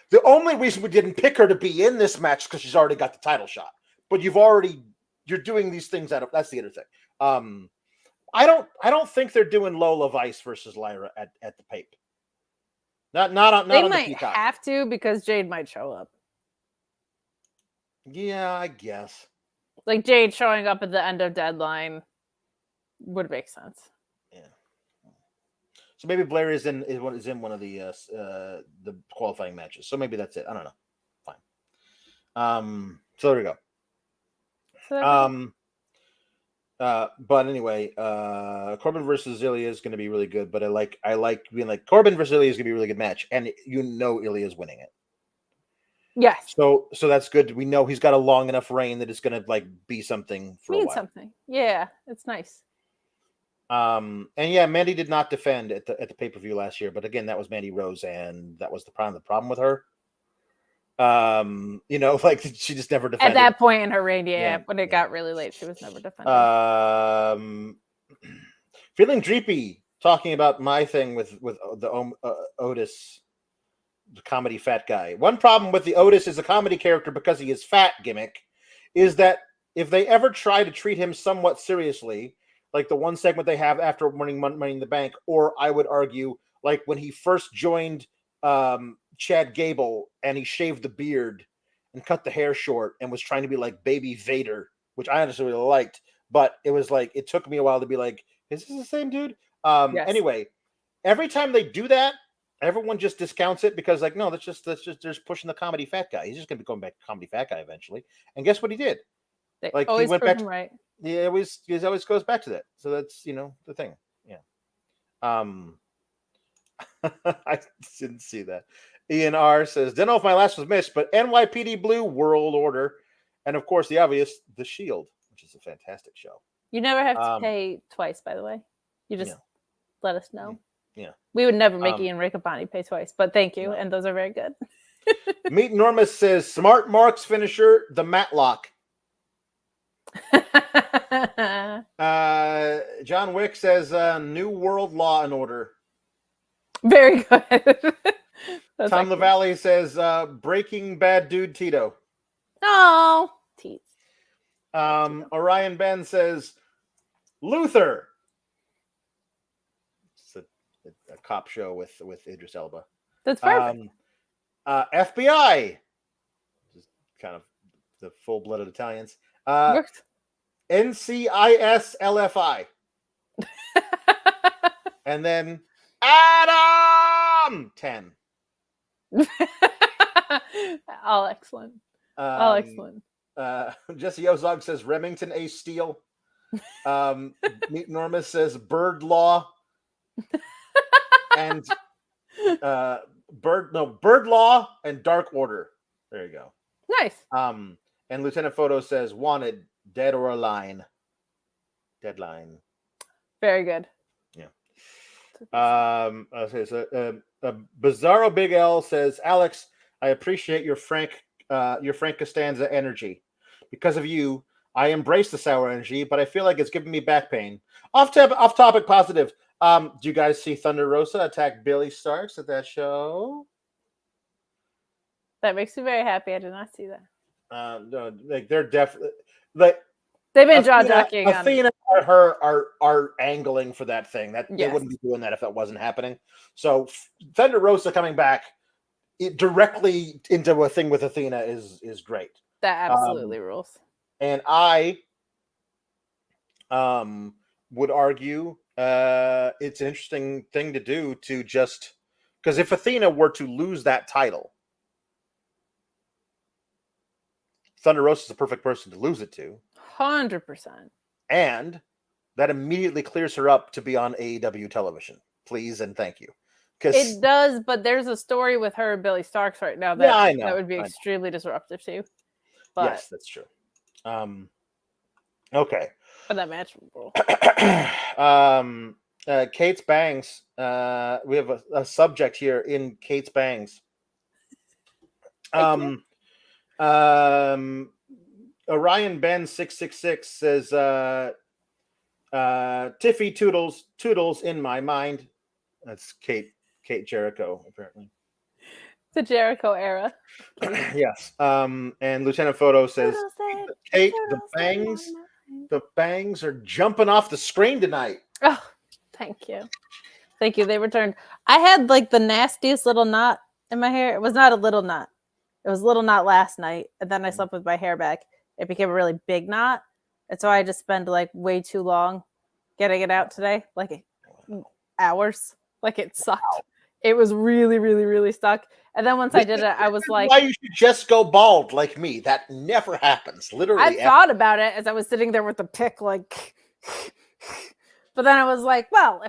the only reason we didn't pick her to be in this match is because she's already got the title shot. But you're doing these things that's the other thing. I don't think they're doing Lola Vice versus Lyra at the Pape. Not on they on might the Peacock. have to, because Jade might show up. Yeah, I guess. Like, Jade showing up at the end of Deadline would make sense. Yeah. So maybe Blair is in one of the qualifying matches. So maybe that's it. I don't know. Fine. So there we go. But anyway, Corbin versus Ilya is going to be really good. But I like being like, Corbin versus Ilya is going to be a really good match, and Ilya is winning it. Yes. So that's good. We know he's got a long enough reign that it's going to like be something for a while. Something. Yeah, it's nice. And yeah, Mandy did not defend at the pay-per-view last year, but again, that was Mandy Rose, and that was the problem with her. Like, she just never defended. At that point in her reign, when it got really late, she was never defending. Feeling dreepy talking about my thing with the Otis, the comedy fat guy. One problem with the Otis is a comedy character because he is fat gimmick is that if they ever try to treat him somewhat seriously, like the one segment they have after winning Money in the Bank, or I would argue, like when he first joined Chad Gable and he shaved the beard and cut the hair short and was trying to be like Baby Vader, which I honestly really liked. But it was like, it took me a while to be like, is this the same dude? Yes. Anyway, every time they do that, everyone just discounts it because like, no, that's just just pushing the comedy fat guy. He's just gonna be going back to comedy fat guy eventually. And guess what he did? They Like always he went prove back him right. Yeah, it always goes back to that. So that's the thing. Yeah. I didn't see that. Ian R says, don't know if my last was missed, but NYPD Blue, World Order, and of course the obvious, The Shield, which is a fantastic show. You never have to pay twice, by the way. You just let us know. Yeah. We would never make Ian Riccaboni pay twice, but thank you, and those are very good. Meet Normus says, Smart Mark's finisher, the Matlock. John Wick says, New World Law and Order. Very good. Tom LaValle says, Breaking Bad dude Tito. Oh, teeth. Orion Ben says, Luther. It's a cop show with Idris Elba. That's perfect. FBI. Just kind of the full-blooded Italians. NCIS LFI. And then Adam 10. All excellent. All excellent. Jesse Ozog says Remington A. Steele. Meet Normus says Bird Law. And Bird Law and Dark Order. There you go. Nice. And Lieutenant Photo says Wanted, Dead or Alive. Deadline. Very good. Yeah. Okay, so Bizarro Big L says, Alex, I appreciate your Frank Costanza energy. Because of you, I embrace the sour energy, but I feel like it's giving me back pain. Off topic positive. Do you guys see Thunder Rosa attack Billy Starks at that show? That makes me very happy. I did not see that. No, like they're definitely like they've been jaw jacking. Athena and her are angling for that thing. That they wouldn't be doing that if that wasn't happening. So Thunder Rosa coming back directly into a thing with Athena is great. That absolutely rules. And I would argue it's an interesting thing to do to just because if Athena were to lose that title, Thunder Rosa is the perfect person to lose it to. 100%. And that immediately clears her up to be on AEW television. Please and thank you. It does, but there's a story with her and Billy Starks right now that that would be extremely disruptive too. But, yes, that's true. Okay. But that match will Kate's Bangs. We have a subject here in Kate's Bangs. Orion Ben 666 says Tiffy Toodles in my mind. That's Kate Jericho, apparently. The Jericho era. Yes. And Lieutenant Photo says Kate, the bangs are jumping off the screen tonight. Oh, thank you. Thank you. They returned. I had like the nastiest little knot in my hair. It was not a little knot. It was a little knot last night, and then I slept with my hair back. It became a really big knot, and so I just spent like way too long getting it out today, like hours. Like it sucked. Wow. It was really, really, really stuck. And then once I did it, I was like, "Why you should just go bald like me? That never happens." Literally, I thought about it as I was sitting there with the pick, like. But then I was like, well,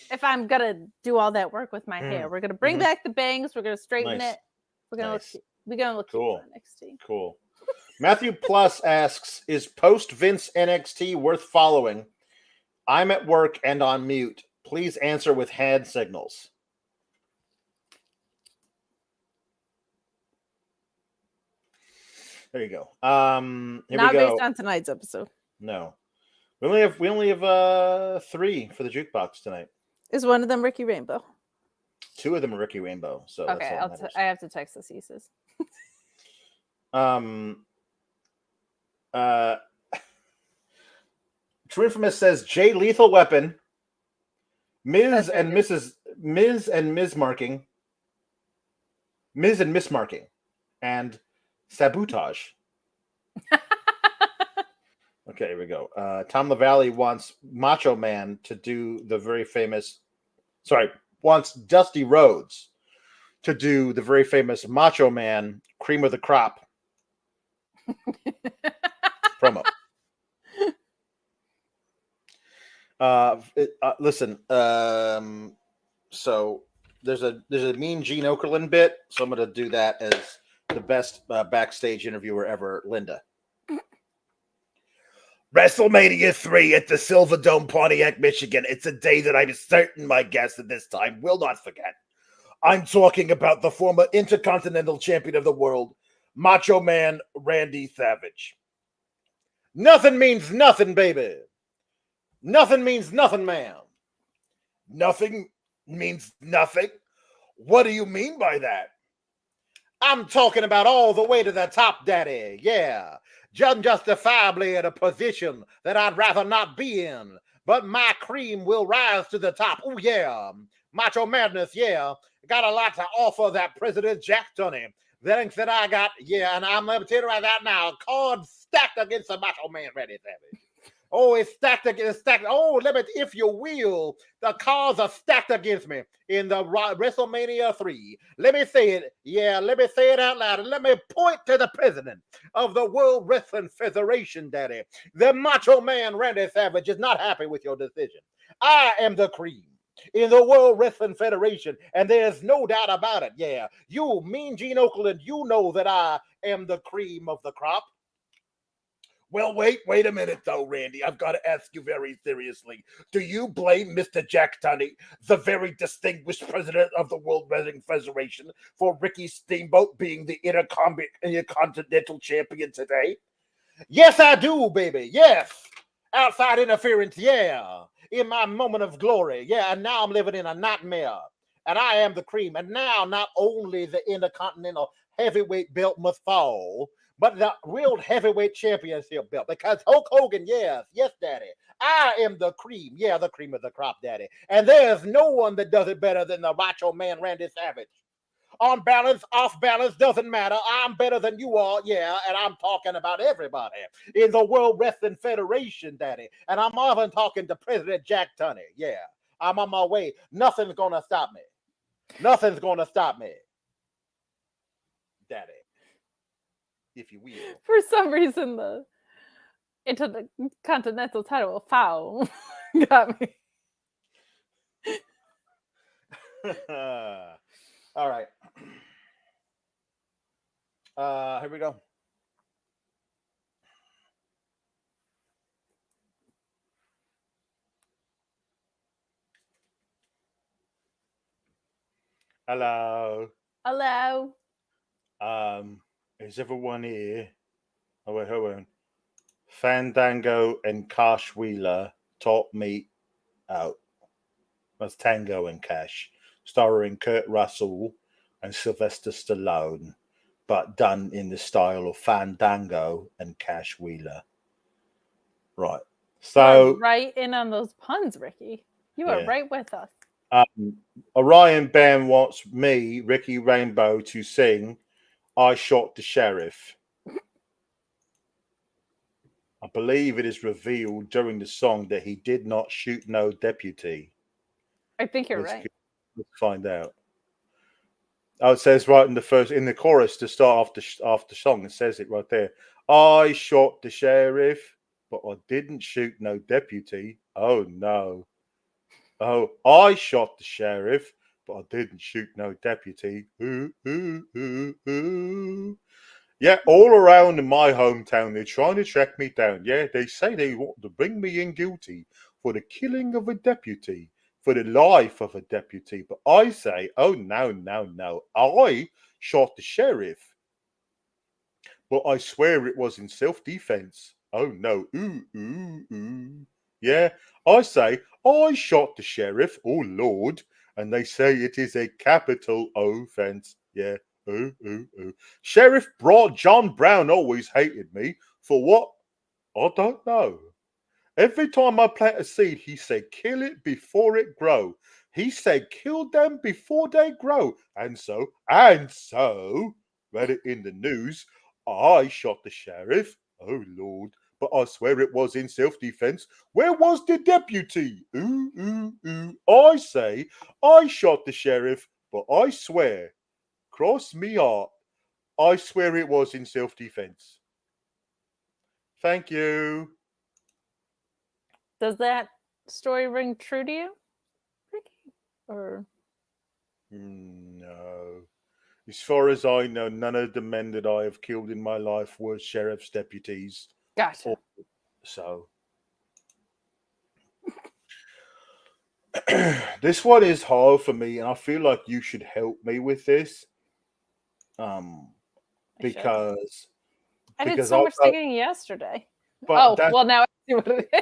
if I'm gonna do all that work with my hair, we're gonna bring back the bangs, we're gonna straighten it, we're gonna look cool on NXT. Cool. Matthew Plus asks, is post Vince NXT worth following? I'm at work and on mute. Please answer with hand signals. There you go. Not based on tonight's episode. No. We only have 3 for the jukebox tonight. Is one of them Ricky Rainbow? 2 of them are Ricky Rainbow. So okay, I have to text the Ceases. True Infamous says Jay Lethal Weapon, Ms. and Ms. marking, Ms. and mismarking, and sabotage. Okay, here we go. Tom LaValle wants Macho Man to do the very famous. Wants Dusty Rhodes to do the very famous Macho Man cream of the crop promo. Listen. So there's a Mean Gene Okerlund bit, so I'm going to do that as the best backstage interviewer ever, Linda. WrestleMania 3 at the Silverdome, Pontiac, Michigan. It's a day that I'm certain my guests at this time will not forget. I'm talking about the former Intercontinental Champion of the world, Macho Man Randy Savage. Nothing means nothing, baby. Nothing means nothing, man. Nothing means nothing? What do you mean by that? I'm talking about all the way to the top, daddy. Yeah. Unjustifiably in a position that I'd rather not be in. But my cream will rise to the top. Oh, yeah. Macho Madness, yeah. Got a lot to offer that President Jack Tunney. The things that I got, yeah, and I'm going to tell you right now, cards stacked against the Macho Man Randy Savage. Oh, it's stacked against stacked. Oh, let me, if you will, the cards are stacked against me in the WrestleMania 3. Let me say it. Yeah, let me say it out loud. And let me point to the president of the World Wrestling Federation, daddy. The Macho Man Randy Savage is not happy with your decision. I am the cream in the World Wrestling Federation, and there's no doubt about it. Yeah, you, Mean Gene Okerlund, you know that I am the cream of the crop. Well, wait a minute, though, Randy. I've got to ask you very seriously. Do you blame Mr. Jack Tunney, the very distinguished president of the World Wrestling Federation, for Ricky Steamboat being the Intercontinental Champion today? Yes, I do, baby. Yes. Outside interference, yeah. In my moment of glory, yeah. And now I'm living in a nightmare. And I am the cream. And now not only the Intercontinental Heavyweight belt must fall, but the World Heavyweight Championship belt, because Hulk Hogan, yes, daddy, I am the cream, yeah, the cream of the crop, daddy, and there's no one that does it better than the Macho Man Randy Savage. On balance, off balance, doesn't matter. I'm better than you are, yeah, and I'm talking about everybody in the World Wrestling Federation, daddy, and I'm often talking to President Jack Tunney, yeah. I'm on my way. Nothing's gonna stop me. Nothing's gonna stop me, daddy. If you will. For some reason, the Intercontinental title foul got me. All right. Here we go. Hello. Hello. Is everyone here? Oh, wait, hold on. Fandango and Cash Wheeler taught me out. That's Tango and Cash, starring Kurt Russell and Sylvester Stallone, but done in the style of Fandango and Cash Wheeler. Right. So right in on those puns, Ricky. You are right with us. Orion Ben wants me, Ricky Rainbow, to sing I Shot the Sheriff. I believe it is revealed during the song that he did not shoot no deputy. I think you're right. Let's find out. Oh, it says right in the chorus to start off the song. It says it right there. I shot the sheriff, but I didn't shoot no deputy. Oh no. Oh, I shot the sheriff, but I didn't shoot no deputy. Ooh, ooh, ooh, ooh. Yeah, all around in my hometown, they're trying to track me down. Yeah, they say they want to bring me in guilty for the killing of a deputy, for the life of a deputy. But I say, oh, no. I shot the sheriff. But I swear it was in self-defense. Oh, no. Ooh, ooh, ooh. Yeah, I say, I shot the sheriff. Oh, Lord. And they say it is a capital offense. Yeah. Ooh, ooh, ooh. Sheriff John Brown always hated me. For what? I don't know. Every time I plant a seed, he said, kill it before it grow. He said, kill them before they grow. And so, read it in the news, I shot the sheriff. Oh, Lord. But I swear it was in self-defense. Where was the deputy? Ooh, ooh, ooh. I say, I shot the sheriff, but I swear, cross me heart, I swear it was in self-defense. Thank you. Does that story ring true to you, Ricky? Or no. As far as I know, none of the men that I have killed in my life were sheriff's deputies. gotcha. So this one is hard for me, and I feel like you should help me with this. Because I did so much digging yesterday. But well, now I see what it is.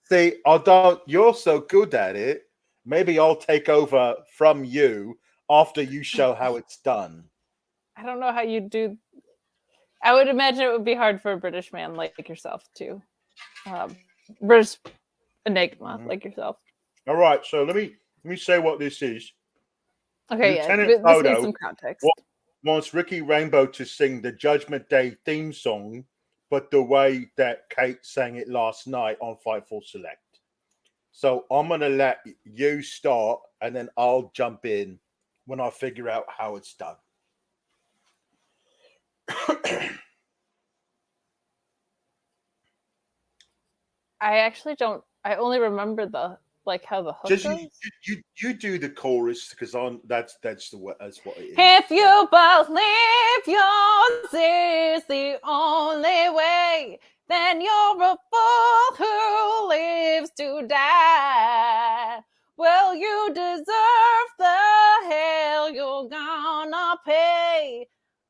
See, although you're so good at it, maybe I'll take over from you after you show how it's done. I don't know how you do. I would imagine it would be hard for a British man like yourself to, British enigma like yourself. All right, so let me say what this is. Okay, Lieutenant this Odo needs some context. Wants Ricky Rainbow to sing the Judgment Day theme song, but the way that Kate sang it last night on Fightful Select. So I'm gonna let you start, and then I'll jump in when I figure out how it's done. I actually don't. I only remember how the hook goes. You do the chorus because that's what it is. If you believe yours is the only way, then you're a fool who lives to die. Well, you deserve the hell you're gonna pay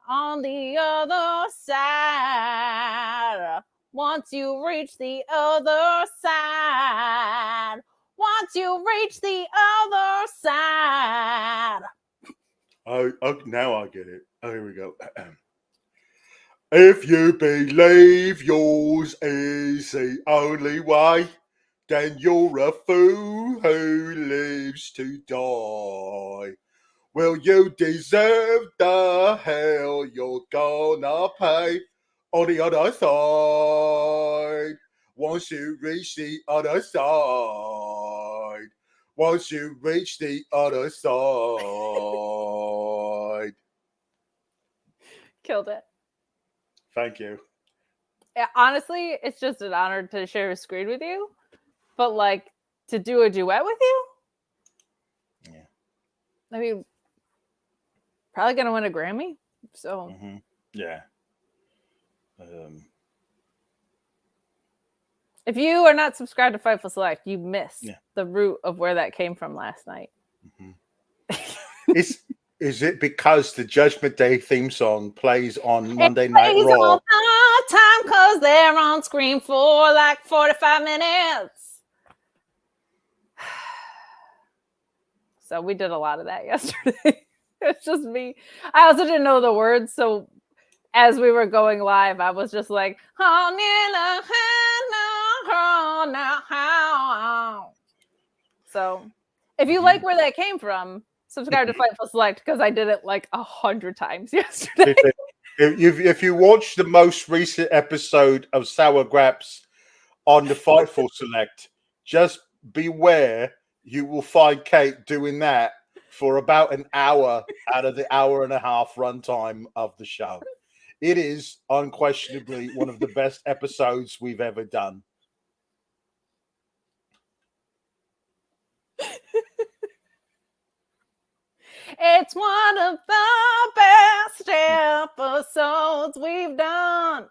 on the other side. Once you reach the other side. Once you reach the other side. Oh, now I get it. Oh, here we go. If you believe yours is the only way, then you're a fool who lives to die. Well, you deserve the hell you're gonna pay on the other side. Once you reach the other side. Once you reach the other side. Killed it. Thank you. Honestly, it's just an honor to share a screen with you. But like to do a duet with you? Yeah. I mean, probably gonna win a Grammy. So yeah. If you are not subscribed to Fightful Select, you missed the root of where that came from last night. Is it because the Judgment Day theme song plays on Monday Night Raw? All the time because they're on screen for like 45 minutes. So we did a lot of that yesterday. It's just me. I also didn't know the words, so as we were going live, I was just like, so if you like where that came from, subscribe to Fightful Select because I did it like 100 times yesterday. If you watch the most recent episode of Sour Graps on the Fightful Select, just beware you will find Kate doing that for about an hour out of the hour and a half runtime of the show. It is unquestionably one of the best episodes we've ever done. It's one of the best episodes we've done.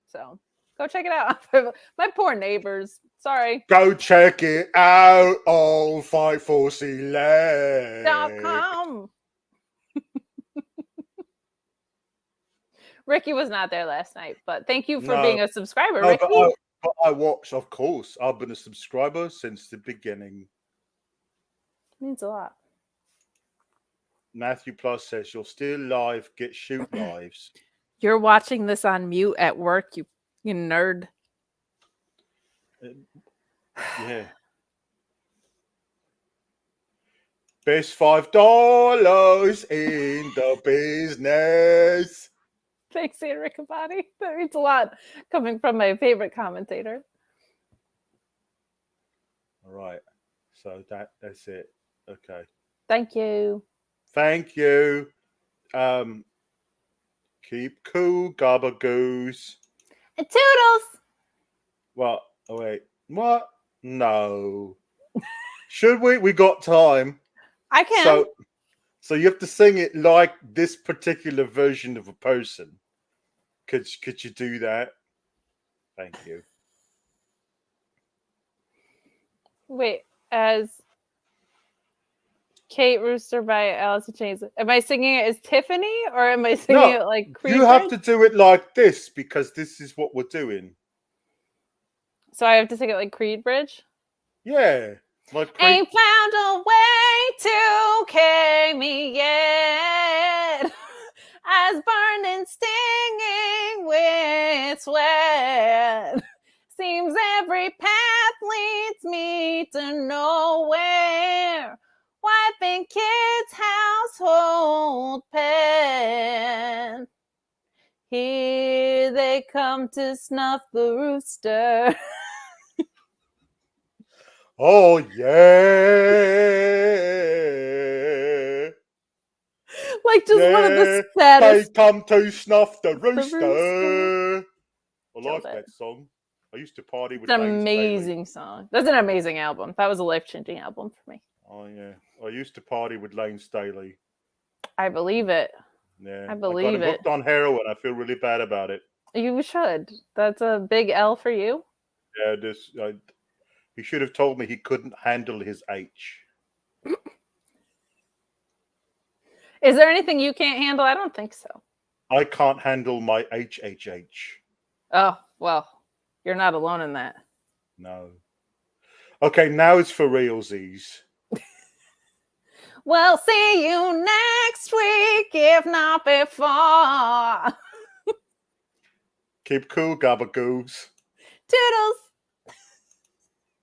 So go check it out. My poor neighbors. Sorry. Go check it out on FightfulSelect.com. Ricky was not there last night, but thank you for being a subscriber, Ricky. But I watched, of course. I've been a subscriber since the beginning. It means a lot. Matthew Plus says, you're still live. Get shoot lives. You're watching this on mute at work, you nerd. Yeah. Best $5 in the business. Thanks, Ian Riccaboni. That means a lot coming from my favorite commentator. All right. So that's it. Okay. Thank you. Thank you. Keep cool, gabagoos. And toodles. What? Oh, wait. What? No. Should we? We got time. I can. So you have to sing it like this particular version of a person. Could you do that? Thank you. Wait, as Kate Rooster by Alice in Chains. Am I singing it as Tiffany or am I singing it like Creed? You have to do it like this because this is what we're doing. So I have to sing it like Creed Bridge? Yeah. Like Creed. Ain't found a way to carry me yet. As burned and stinging with sweat. Seems every path leads me to nowhere. Wife and kids, household pet. Here they come to snuff the rooster. Oh, yeah. Like just one of the saddest. They come to snuff the rooster. I like that song. I used to party with. It's an amazing song. That's an amazing album. That was a life-changing album for me. Oh yeah, I used to party with Lane Staley. I believe it. Yeah, I believe got him hooked on heroin. I feel really bad about it. You should. That's a big L for you. Yeah, he should have told me he couldn't handle his H. Is there anything you can't handle? I don't think so. I can't handle my HHH. Oh, well, you're not alone in that. No. Okay, now it's for realsies. We'll see you next week, if not before. Keep cool, gabagoos. Toodles.